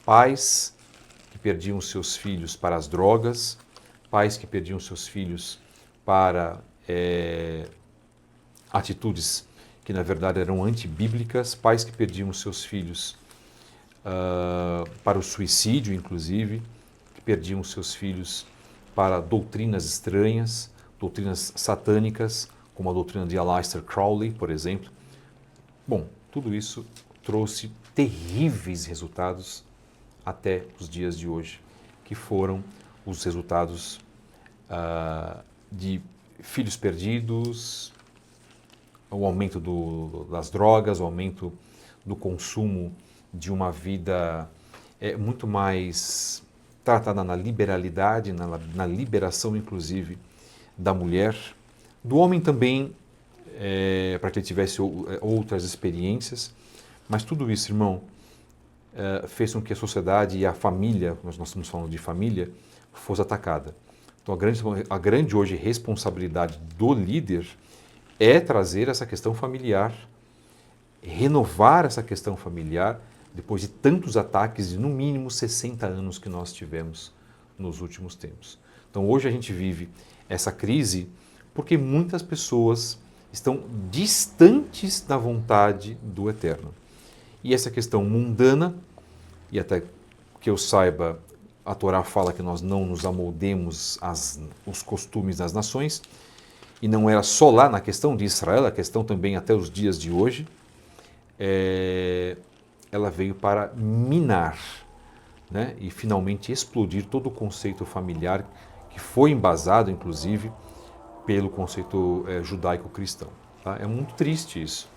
Pais que perdiam seus filhos para as drogas, pais que perdiam seus filhos para atitudes que na verdade eram antibíblicas, pais que perdiam seus filhos para o suicídio, inclusive, que perdiam seus filhos para doutrinas estranhas, doutrinas satânicas, como a doutrina de Aleister Crowley, por exemplo. Bom, tudo isso trouxe terríveis resultados até os dias de hoje, que foram os resultados de filhos perdidos, o aumento das drogas, o aumento do consumo de uma vida muito mais tratada na liberalidade, na liberação inclusive da mulher, do homem também, para que ele tivesse outras experiências, mas tudo isso, irmão, fez com que a sociedade e a família, nós estamos falando de família, fosse atacada. Então a grande hoje responsabilidade do líder é trazer essa questão familiar, renovar essa questão familiar, depois de tantos ataques de no mínimo 60 anos que nós tivemos nos últimos tempos. Então hoje a gente vive essa crise porque muitas pessoas estão distantes da vontade do Eterno. E essa questão mundana, e até que eu saiba, a Torá fala que nós não nos amoldemos os costumes das nações, e não era só lá na questão de Israel, a questão também até os dias de hoje, ela veio para minar, né, e finalmente explodir todo o conceito familiar que foi embasado, inclusive, pelo conceito judaico-cristão. Tá? É muito triste isso,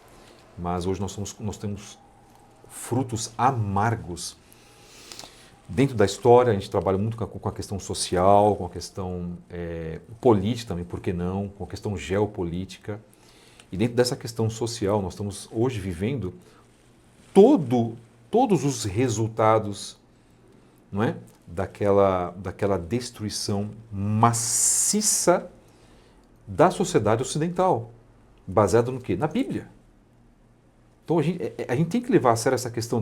mas hoje nós temos frutos amargos. Dentro da história, a gente trabalha muito com a questão social, com a questão política também, por que não, com a questão geopolítica. E dentro dessa questão social, nós estamos hoje vivendo todos os resultados, não é? daquela destruição maciça da sociedade ocidental, baseada no quê? Na Bíblia. Então a gente tem que levar a sério essa questão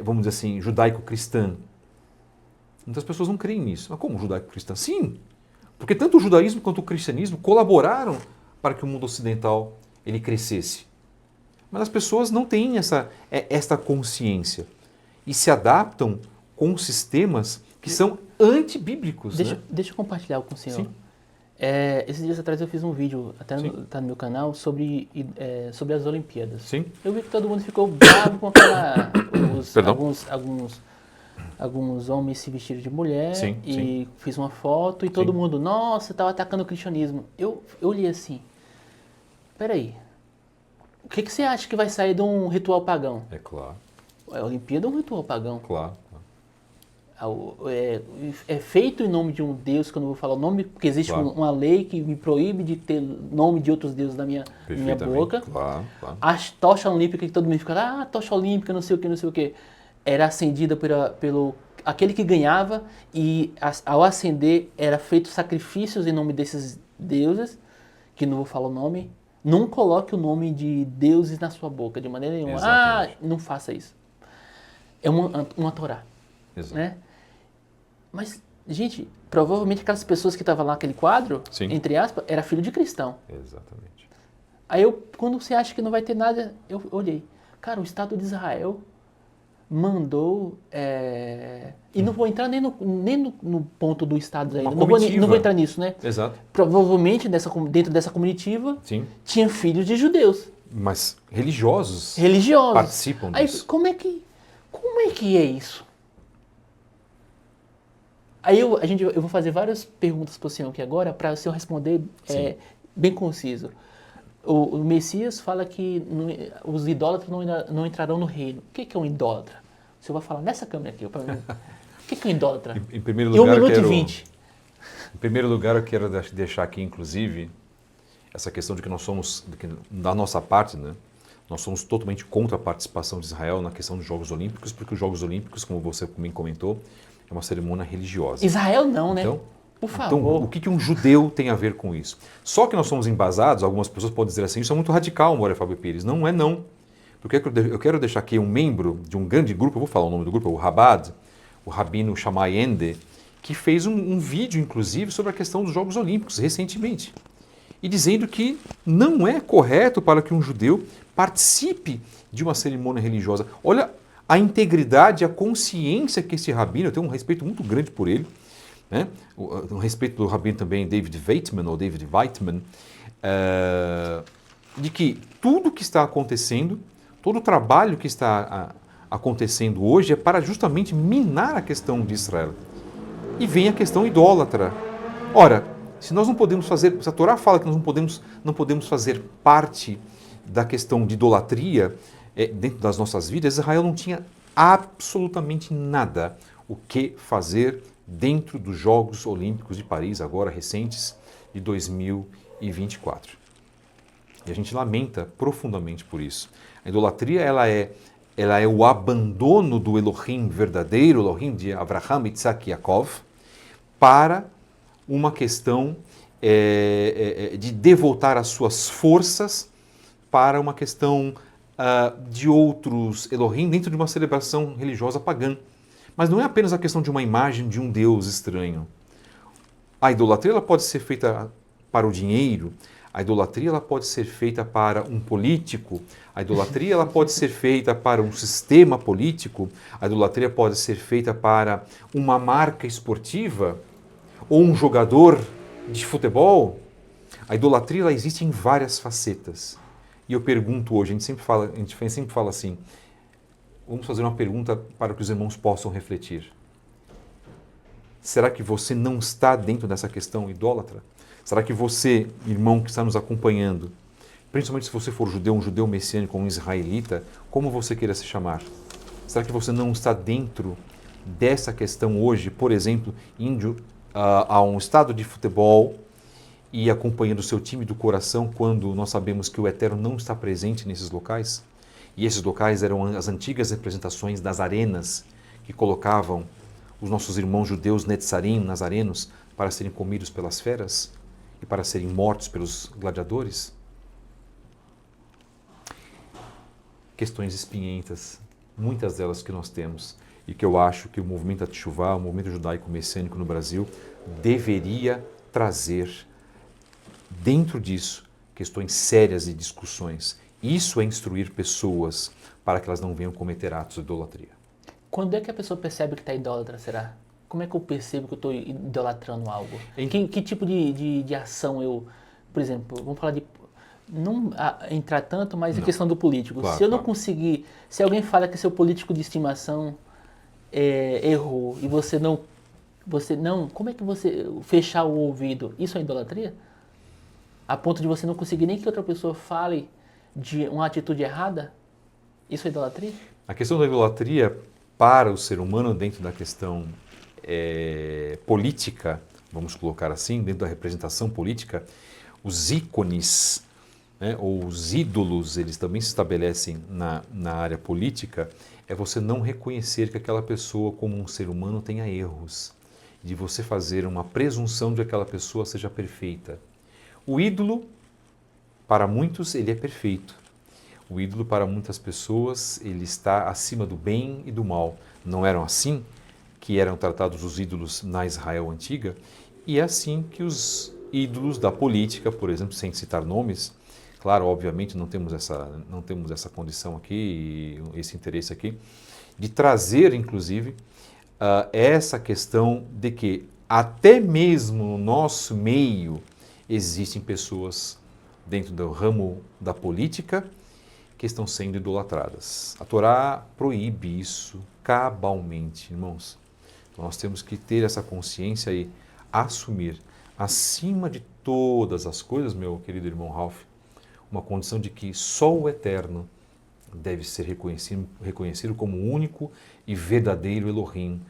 vamos dizer assim, judaico-cristã. Muitas pessoas não creem nisso. Mas como judaico-cristã? Sim, porque tanto o judaísmo quanto o cristianismo colaboraram para que o mundo ocidental ele crescesse. Mas as pessoas não têm esta consciência e se adaptam com sistemas que são antibíblicos. Deixa eu compartilhar com o senhor. Sim. Esses dias atrás eu fiz um vídeo, até está no meu canal, sobre as Olimpíadas. Sim. Eu vi que todo mundo ficou bravo com alguns homens se vestiram de mulher e fiz uma foto e todo mundo, nossa, estava atacando o cristianismo. Eu olhei assim, peraí, o que você acha que vai sair de um ritual pagão? É claro. A Olimpíada é um ritual pagão. Claro. É feito em nome de um Deus, que eu não vou falar o nome, porque existe uma lei que me proíbe de ter nome de outros deuses na minha boca. Claro. A tocha olímpica, que todo mundo fica, tocha olímpica, não sei o que, era acendida pelo aquele que ganhava, e ao acender era feito sacrifícios em nome desses deuses, que não vou falar o nome. Não coloque o nome de deuses na sua boca, de maneira nenhuma. Exatamente. Não faça isso. É uma Torá. Exato. Né? Mas, gente, provavelmente aquelas pessoas que estavam lá naquele quadro, entre aspas, era filho de cristão. Exatamente. Aí quando você acha que não vai ter nada, eu olhei. Cara, o Estado de Israel mandou... E não vou entrar nem no ponto do Estado de Israel. Não vou entrar nisso, né? Exato. Provavelmente dentro dessa comitiva tinha filhos de judeus. Mas religiosos participam disso. Aí, como é que é isso? Aí eu vou fazer várias perguntas para o senhor aqui agora, para o senhor responder bem conciso. O Messias fala que os idólatras não entrarão no reino. O que é um idólatra? O senhor vai falar nessa câmera aqui. Para mim. O que é um idólatra? Em primeiro lugar, 1 minuto e 20. Em primeiro lugar, eu quero deixar aqui, inclusive, essa questão de que nós somos, da nossa parte, né? Nós somos totalmente contra a participação de Israel na questão dos Jogos Olímpicos, porque os Jogos Olímpicos, como você também comentou, é uma cerimônia religiosa. Israel não, né? Então, por favor. Então, o que um judeu tem a ver com isso? Só que nós somos embasados, algumas pessoas podem dizer assim, isso é muito radical, Moura Fábio Pires. Não é não. Porque eu quero deixar aqui um membro de um grande grupo, eu vou falar o nome do grupo, o Rabad, o Rabino Shammai Ende, que fez um vídeo, inclusive, sobre a questão dos Jogos Olímpicos, recentemente. E dizendo que não é correto para que um judeu participe de uma cerimônia religiosa. Olha a integridade, a consciência que esse rabino, eu tenho um respeito muito grande por ele, né? Um respeito do rabino também David Weitman, de que tudo que está acontecendo, todo o trabalho que está acontecendo hoje é para justamente minar a questão de Israel. E vem a questão idólatra. Ora, se nós não podemos fazer, se a Torá fala que nós não podemos fazer parte da questão de idolatria dentro das nossas vidas, Israel não tinha absolutamente nada o que fazer dentro dos Jogos Olímpicos de Paris, agora recentes, de 2024. e 24. E a gente lamenta profundamente por isso. A idolatria, ela é o abandono do Elohim verdadeiro, Elohim de Abraham, Isaac e Yaakov, para uma questão de devotar as suas forças para uma questão de outros Elohim dentro de uma celebração religiosa pagã. Mas não é apenas a questão de uma imagem de um Deus estranho. A idolatria ela pode ser feita para o dinheiro, a idolatria ela pode ser feita para um político, a idolatria ela pode ser feita para um sistema político, a idolatria pode ser feita para uma marca esportiva ou um jogador de futebol. A idolatria ela existe em várias facetas. E eu pergunto hoje, a gente sempre fala assim, vamos fazer uma pergunta para que os irmãos possam refletir. Será que você não está dentro dessa questão idólatra? Será que você, irmão que está nos acompanhando, principalmente se você for judeu, um judeu messiânico, um israelita, como você queira se chamar, será que você não está dentro dessa questão hoje, por exemplo, indo a um estádio de futebol e acompanhando o seu time do coração quando nós sabemos que o Eterno não está presente nesses locais? E esses locais eram as antigas representações das arenas que colocavam os nossos irmãos judeus netzarim, nazarenos, para serem comidos pelas feras e para serem mortos pelos gladiadores? Questões espinhentas, muitas delas que nós temos e que eu acho que o movimento Teshuvá, o movimento judaico messiânico no Brasil, deveria trazer dentro disso questões sérias de discussões. Isso é instruir pessoas para que elas não venham cometer atos de idolatria. Quando é que a pessoa percebe que está idólatra, será? Como é que eu percebo que eu estou idolatrando algo? Que tipo de ação eu... Por exemplo, vamos falar de... Não entrar tanto, mas a questão do político. Claro, se eu não conseguir... Se alguém fala que seu político de estimação errou e você não... Como é que você... Fechar o ouvido? Isso é idolatria? A ponto de você não conseguir nem que outra pessoa fale de uma atitude errada? Isso é idolatria? A questão da idolatria para o ser humano dentro da questão política, vamos colocar assim, dentro da representação política, os ícones, né, ou os ídolos, eles também se estabelecem na área política, é você não reconhecer que aquela pessoa como um ser humano tenha erros, de você fazer uma presunção de que aquela pessoa seja perfeita. O ídolo, para muitos, ele é perfeito. O ídolo, para muitas pessoas, ele está acima do bem e do mal. Não eram assim que eram tratados os ídolos na Israel antiga? E é assim que os ídolos da política, por exemplo, sem citar nomes, claro, obviamente não temos essa condição aqui, esse interesse aqui, de trazer, inclusive, essa questão de que até mesmo no nosso meio existem pessoas dentro do ramo da política que estão sendo idolatradas. A Torá proíbe isso cabalmente, irmãos. Nós temos que ter essa consciência e assumir, acima de todas as coisas, meu querido irmão Ralph, uma condição de que só o Eterno deve ser reconhecido como o único e verdadeiro Elohim.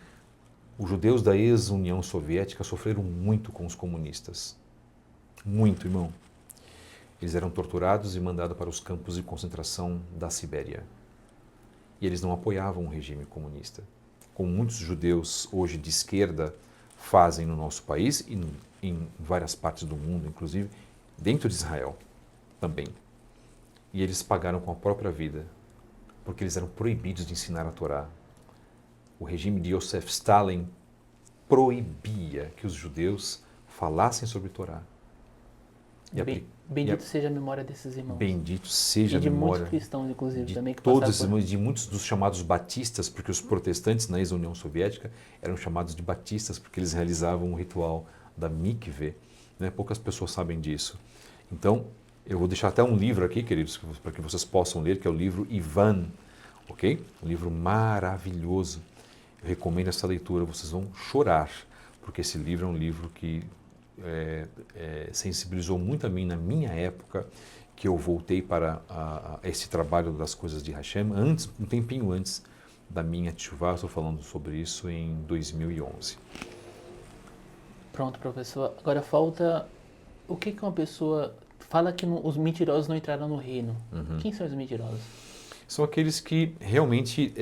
Os judeus da ex-União Soviética sofreram muito com os comunistas. Muito, irmão. Eles eram torturados e mandados para os campos de concentração da Sibéria. E eles não apoiavam o regime comunista, como muitos judeus hoje de esquerda fazem no nosso país e em várias partes do mundo, inclusive dentro de Israel também. E eles pagaram com a própria vida, porque eles eram proibidos de ensinar a Torá. O regime de Joseph Stalin proibia que os judeus falassem sobre Torá. Bendito seja a memória desses irmãos. Bendito seja a memória. E de muitos cristãos, inclusive, também. De muitos dos chamados batistas, porque os protestantes na ex-União Soviética eram chamados de batistas, porque eles realizavam o ritual da mikveh. Né? Poucas pessoas sabem disso. Então, eu vou deixar até um livro aqui, queridos, para que vocês possam ler, que é o livro Ivan, ok? Um livro maravilhoso. Eu recomendo essa leitura, vocês vão chorar, porque esse livro é um livro que sensibilizou muito a mim na minha época, que eu voltei para esse trabalho das coisas de Hashem, um tempinho antes da minha teshuvá. Estou falando sobre isso em 2011. Pronto, professor. Agora falta o que uma pessoa fala que os mentirosos não entraram no reino? Uhum. Quem são os mentirosos? São aqueles que realmente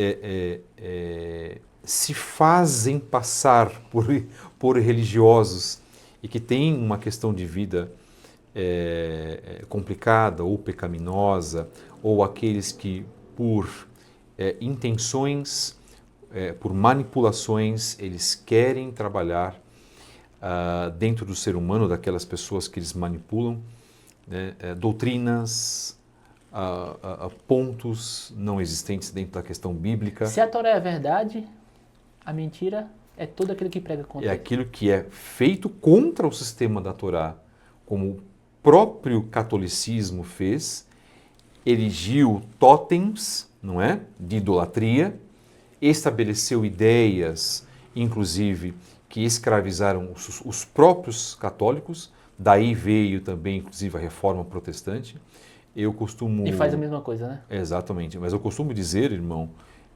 se fazem passar por religiosos e que têm uma questão de vida complicada ou pecaminosa, ou aqueles que por intenções, por manipulações, eles querem trabalhar dentro do ser humano, daquelas pessoas que eles manipulam, né, doutrinas, pontos não existentes dentro da questão bíblica. Se a Torá é a verdade, a mentira é todo aquele que prega contra. É aquilo que é feito contra o sistema da Torá, como o próprio catolicismo fez, erigiu totens, não é, de idolatria, estabeleceu ideias, inclusive, que escravizaram os próprios católicos, daí veio também, inclusive, a reforma protestante. Eu costumo... E faz a mesma coisa, né? Exatamente, mas eu costumo dizer, irmão,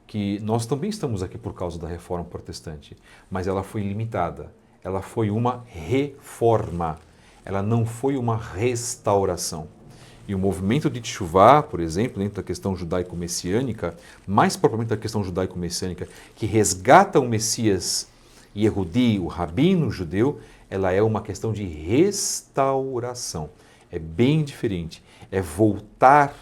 que nós também estamos aqui por causa da reforma protestante, mas ela foi limitada, ela foi uma reforma, ela não foi uma restauração. E o movimento de Teshuvá, por exemplo, dentro da questão judaico-messiânica, mais propriamente da questão judaico-messiânica, que resgata o Messias Yehudi, o rabino judeu, ela é uma questão de restauração. É bem diferente. É voltar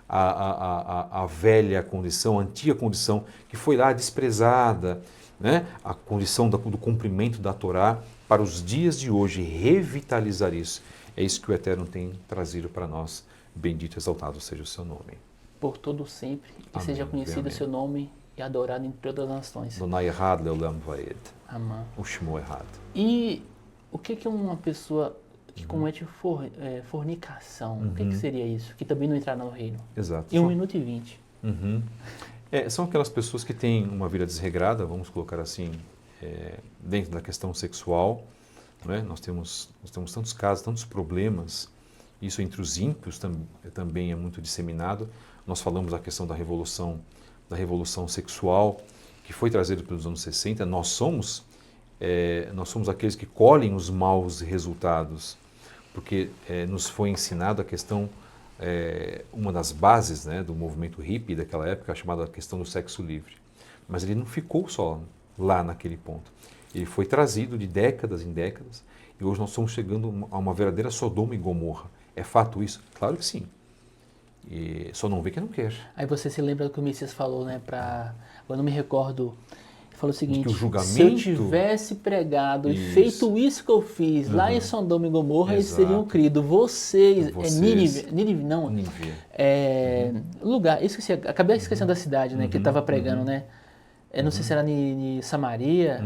à velha condição, à antiga condição, que foi lá desprezada, né? A condição do cumprimento da Torá, para os dias de hoje, revitalizar isso. É isso que o Eterno tem trazido para nós. Bendito e exaltado seja o seu nome. Por todo sempre, que Amém. seja conhecido o Amém. seu nome e adorado em todas as nações. Donai errado, Leolam Vaed. Amém. O Shmo errado. E o que uma pessoa que comete fornicação, o que seria isso? Que também não entrará no reino. Exato. Em 1 minuto e 20. São aquelas pessoas que têm uma vida desregrada, vamos colocar assim, dentro da questão sexual. Não é? Nós temos tantos casos, tantos problemas. Isso entre os ímpios também é muito disseminado. Nós falamos da questão da revolução sexual, que foi trazida pelos anos 60. Nós somos aqueles que colhem os maus resultados, porque nos foi ensinado a questão, uma das bases, né, do movimento hippie daquela época, chamada questão do sexo livre. Mas ele não ficou só lá naquele ponto. Ele foi trazido de décadas em décadas, e hoje nós estamos chegando a uma verdadeira Sodoma e Gomorra. É fato isso? Claro que sim. E só não vê quem não quer. Aí você se lembra do que o Messias falou, né? Eu não me recordo. Ele falou o seguinte: que o julgamento... se eu tivesse pregado e feito isso que eu fiz lá em Sodoma e Gomorra, eles seriam crido. Vocês. Nínive, não. Nínive. Lugar, esqueci, acabei esquecendo da cidade, né? Que ele estava pregando, né? Eu não sei se era em Samaria,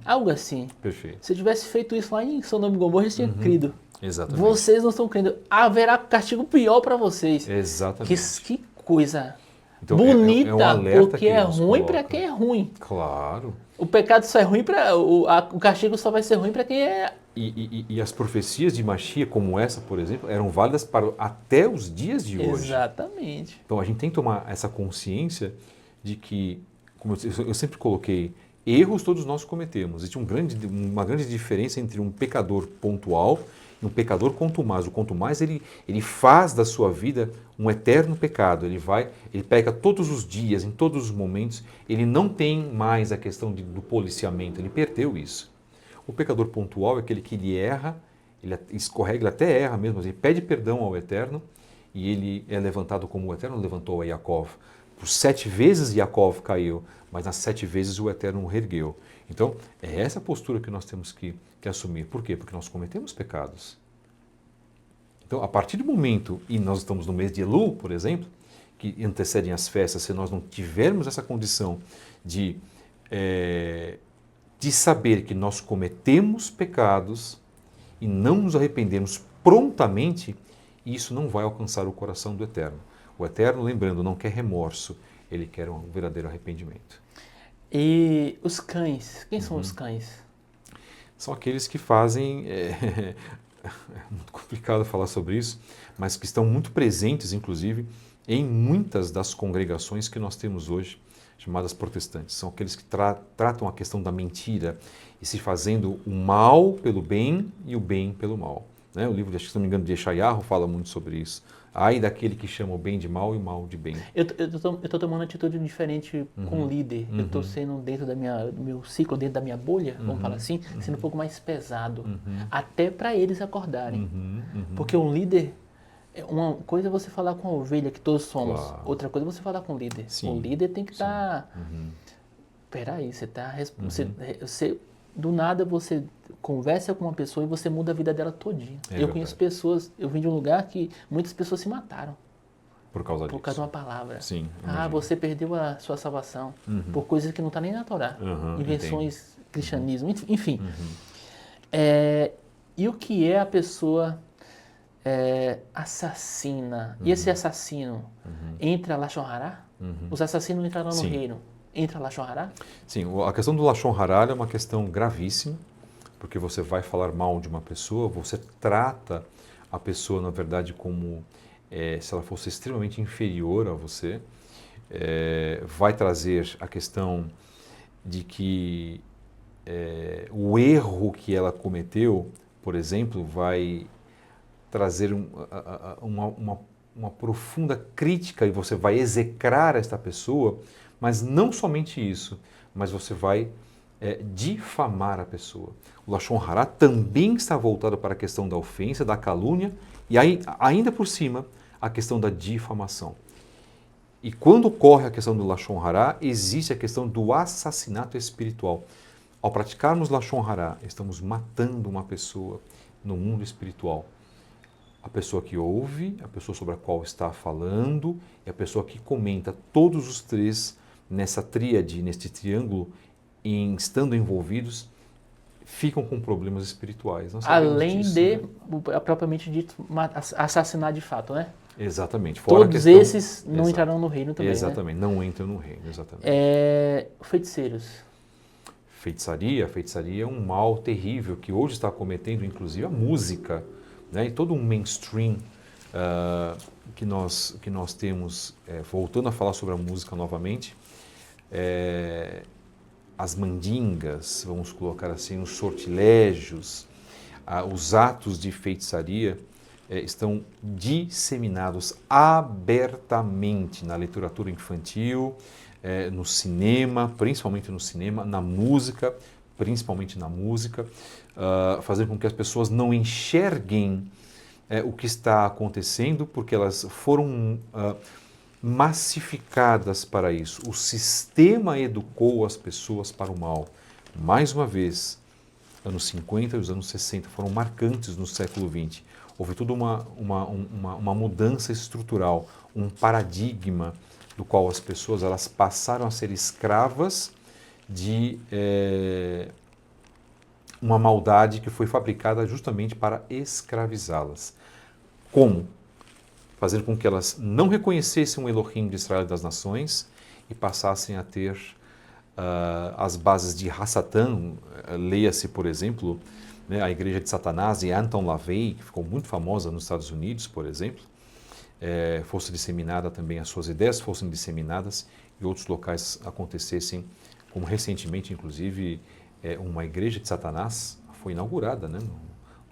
algo assim. Perfeito. Se eu tivesse feito isso lá em Sodoma e Gomorra, eles tinham crido. Exatamente. Vocês não estão crendo. Haverá castigo pior para vocês. Exatamente. Que coisa então, bonita, um alerta porque é ruim para quem é ruim. Claro. O pecado só é ruim para... O castigo só vai ser ruim para quem é... E as profecias de Mashiach, como essa, por exemplo, eram válidas até os dias de hoje. Exatamente. Então a gente tem que tomar essa consciência de que, como eu sempre coloquei, erros todos nós cometemos. Existe uma grande diferença entre um pecador pontual e um pecador contumaz. O contumaz, ele faz da sua vida um eterno pecado. Ele peca todos os dias, em todos os momentos. Ele não tem mais a questão do policiamento, ele perdeu isso. O pecador pontual é aquele que ele erra, ele escorrega, ele até erra mesmo, ele pede perdão ao Eterno e ele é levantado como o Eterno levantou a Yaakov. Por 7 vezes Yaakov caiu, mas nas 7 vezes o Eterno o reergueu. Então, é essa postura que nós temos que assumir. Por quê? Porque nós cometemos pecados. Então, a partir do momento, e nós estamos no mês de Elul, por exemplo, que antecedem as festas, se nós não tivermos essa condição de saber que nós cometemos pecados e não nos arrependemos prontamente, isso não vai alcançar o coração do Eterno. O Eterno, lembrando, não quer remorso, ele quer um verdadeiro arrependimento. E os cães? Quem são os cães? São aqueles que fazem... É muito complicado falar sobre isso, mas que estão muito presentes, inclusive, em muitas das congregações que nós temos hoje, chamadas protestantes. São aqueles que tratam a questão da mentira e se fazendo o mal pelo bem e o bem pelo mal. né? O livro, acho que, se não me engano, de Yeshayahu fala muito sobre isso. Ai daquele que chama o bem de mal e o mal de bem. Eu tô tomando uma atitude diferente com o líder. Eu tô sendo dentro do meu ciclo, dentro da minha bolha, vamos falar assim, sendo um pouco mais pesado. Até para eles acordarem. Porque um líder, uma coisa é você falar com a ovelha, que todos somos. Claro. Outra coisa é você falar com o líder. Sim. O líder tem que estar... Peraí, do nada você conversa com uma pessoa e você muda a vida dela todinha. Eu conheço pessoas, eu vim de um lugar que muitas pessoas se mataram. Por causa disso. Por causa de uma palavra. Sim, você perdeu a sua salvação. Por coisas que não está nem na Torá. Invenções, cristianismo, enfim. E o que é a pessoa assassina? E esse assassino entra Lashon Hará? Os assassinos entrarão no reino. Entra Lashon Hará? Sim, a questão do Lashon Hará é uma questão gravíssima, porque você vai falar mal de uma pessoa, você trata a pessoa, na verdade, como se ela fosse extremamente inferior a você, vai trazer a questão de que o erro que ela cometeu, por exemplo, vai trazer uma profunda crítica e você vai execrar esta pessoa, mas não somente isso, mas você vai difamar a pessoa. O Lashon Hará também está voltado para a questão da ofensa, da calúnia e aí, ainda por cima, a questão da difamação. E quando ocorre a questão do Lashon Hará, existe a questão do assassinato espiritual. Ao praticarmos Lashon Hará, estamos matando uma pessoa no mundo espiritual. A pessoa que ouve, a pessoa sobre a qual está falando e a pessoa que comenta, todos os três nessa tríade, neste triângulo, estando envolvidos, ficam com problemas espirituais. Além de, propriamente dito, assassinar de fato, né? Exatamente. Fora todos esses não entrarão no reino também, exatamente, né? não entram no reino, exatamente. Feiticeiros. Feitiçaria é um mal terrível que hoje está cometendo, inclusive, a música, né? E todo um mainstream que nós temos, voltando a falar sobre a música novamente, as mandingas, vamos colocar assim, os sortilégios, os atos de feitiçaria estão disseminados abertamente na literatura infantil, no cinema, principalmente no cinema, na música, principalmente na música, fazendo com que as pessoas não enxerguem o que está acontecendo, porque elas foram massificadas para isso. O sistema educou as pessoas para o mal. Mais uma vez, anos 50 e os anos 60 foram marcantes no século XX. Houve toda uma mudança estrutural, um paradigma do qual as pessoas elas passaram a ser escravas de uma maldade que foi fabricada justamente para escravizá-las. Como? Fazendo com que elas não reconhecessem o Elohim de Israel das nações e passassem a ter as bases de Hassatan. Leia-se, por exemplo, né, a igreja de Satanás e Anton LaVey, que ficou muito famosa nos Estados Unidos, por exemplo, fosse disseminada também, as suas ideias fossem disseminadas e outros locais acontecessem, como recentemente, inclusive, uma igreja de Satanás foi inaugurada, né,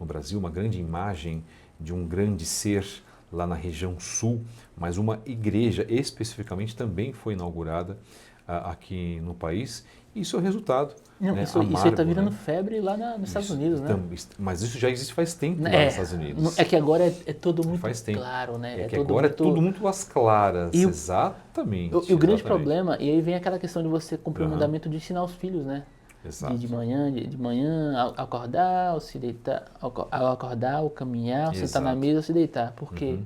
no Brasil, uma grande imagem de um grande ser lá na região sul, mas uma igreja especificamente também foi inaugurada aqui no país. Isso é o resultado. Não, né, isso está virando febre lá nos Estados Unidos, né? Mas isso já existe faz tempo lá nos Estados Unidos. É que agora é tudo muito faz tempo. claro, né? É que agora é tudo muito às claras, exatamente. E o grande problema, e aí vem aquela questão de você cumprir o mandamento de ensinar os filhos, né? Exato. De manhã, ao acordar, ao se deitar, ao acordar, ao caminhar, ao sentar na mesa, ao se deitar. Porque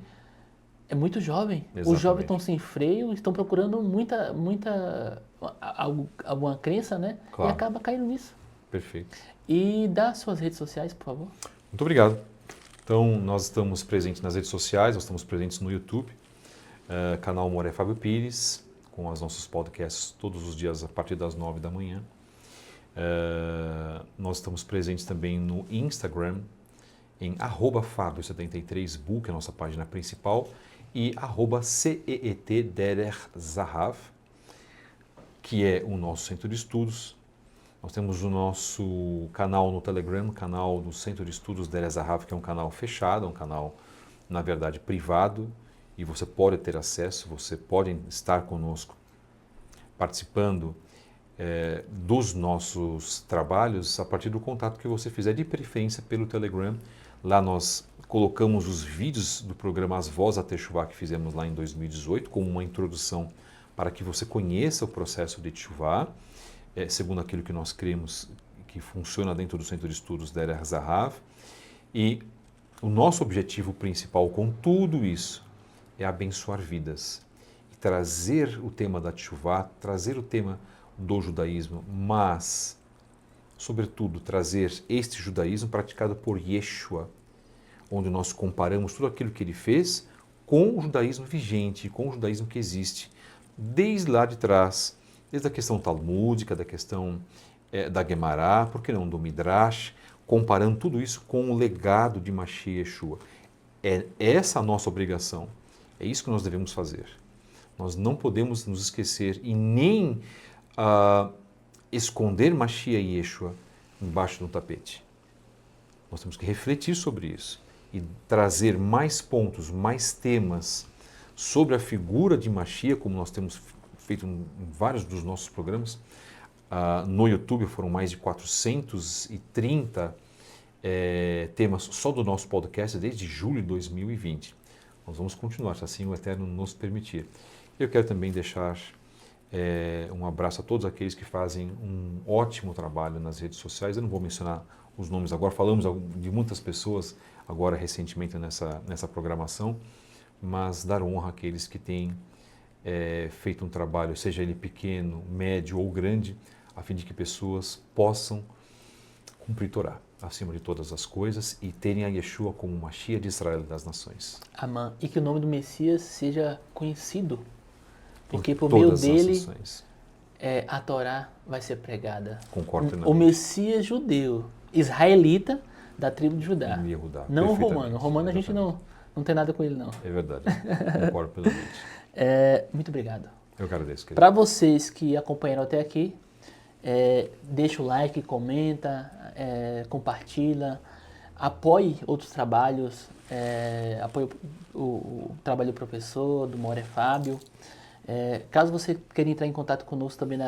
é muito jovem. Exatamente. Os jovens estão sem freio, estão procurando alguma crença, né? Claro. E acaba caindo nisso. Perfeito. E dá suas redes sociais, por favor. Muito obrigado. Então, nós estamos presentes nas redes sociais, nós estamos presentes no YouTube, canal Moré Fábio Pires, com os nossos podcasts todos os dias a partir das 9 da manhã. Nós estamos presentes também no Instagram, em @Fábio73Bu, que é a nossa página principal, e @CEET Derer Zahav, que é o nosso centro de estudos. Nós temos o nosso canal no Telegram, canal do Centro de Estudos Deir Zahav, que é um canal fechado, um canal, na verdade, privado, e você pode ter acesso, você pode estar conosco participando dos nossos trabalhos a partir do contato que você fizer, de preferência pelo Telegram. Lá nós colocamos os vídeos do programa As Vozes da Teshuvá que fizemos lá em 2018, como uma introdução para que você conheça o processo de Teshuvá, segundo aquilo que nós cremos que funciona dentro do Centro de Estudos Deir Zahav. E o nosso objetivo principal com tudo isso é abençoar vidas e trazer o tema da Teshuvá, trazer o tema do judaísmo, mas, sobretudo, trazer este judaísmo praticado por Yeshua, onde nós comparamos tudo aquilo que ele fez com o judaísmo vigente, com o judaísmo que existe, desde lá de trás, desde a questão talmúdica, da questão da Gemara, por que não do Midrash, comparando tudo isso com o legado de Mashiach Yeshua. É essa a nossa obrigação, é isso que nós devemos fazer. Nós não podemos nos esquecer e nem esconder Mashiach e Yeshua embaixo do tapete. Nós temos que refletir sobre isso e trazer mais pontos, mais temas sobre a figura de Mashiach, como nós temos feito em vários dos nossos programas. No YouTube foram mais de 430 temas só do nosso podcast desde julho de 2020. Nós vamos continuar, se assim o Eterno nos permitir. Eu quero também deixar um abraço a todos aqueles que fazem um ótimo trabalho nas redes sociais. Eu não vou mencionar os nomes agora, falamos de muitas pessoas agora recentemente nessa programação, mas dar honra àqueles que têm feito um trabalho, seja ele pequeno, médio ou grande, a fim de que pessoas possam cumprir Torá acima de todas as coisas e terem a Yeshua como Mashiach de Israel das nações. Amém. E que o nome do Messias seja conhecido, porque por meio dele a Torá vai ser pregada. Concordo plenamente. O Messias judeu, israelita da tribo de Judá. Não o romano. O romano a gente não tem nada com ele, não. É verdade. Concordo plenamente. Muito obrigado. Eu agradeço, querido. Para vocês que acompanharam até aqui, deixa o like, comenta, compartilha, apoie outros trabalhos, apoie o trabalho do professor, do More Fábio. Caso você queira entrar em contato conosco também,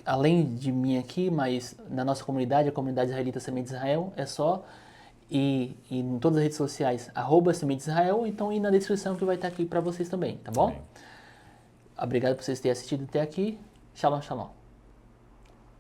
além de mim aqui, mas na nossa comunidade, a comunidade israelita Semente de Israel, é só ir em todas as redes sociais, @Semente de Israel, ou então ir na descrição que vai estar aqui para vocês também, tá bom? Obrigado por vocês terem assistido até aqui. Shalom, shalom.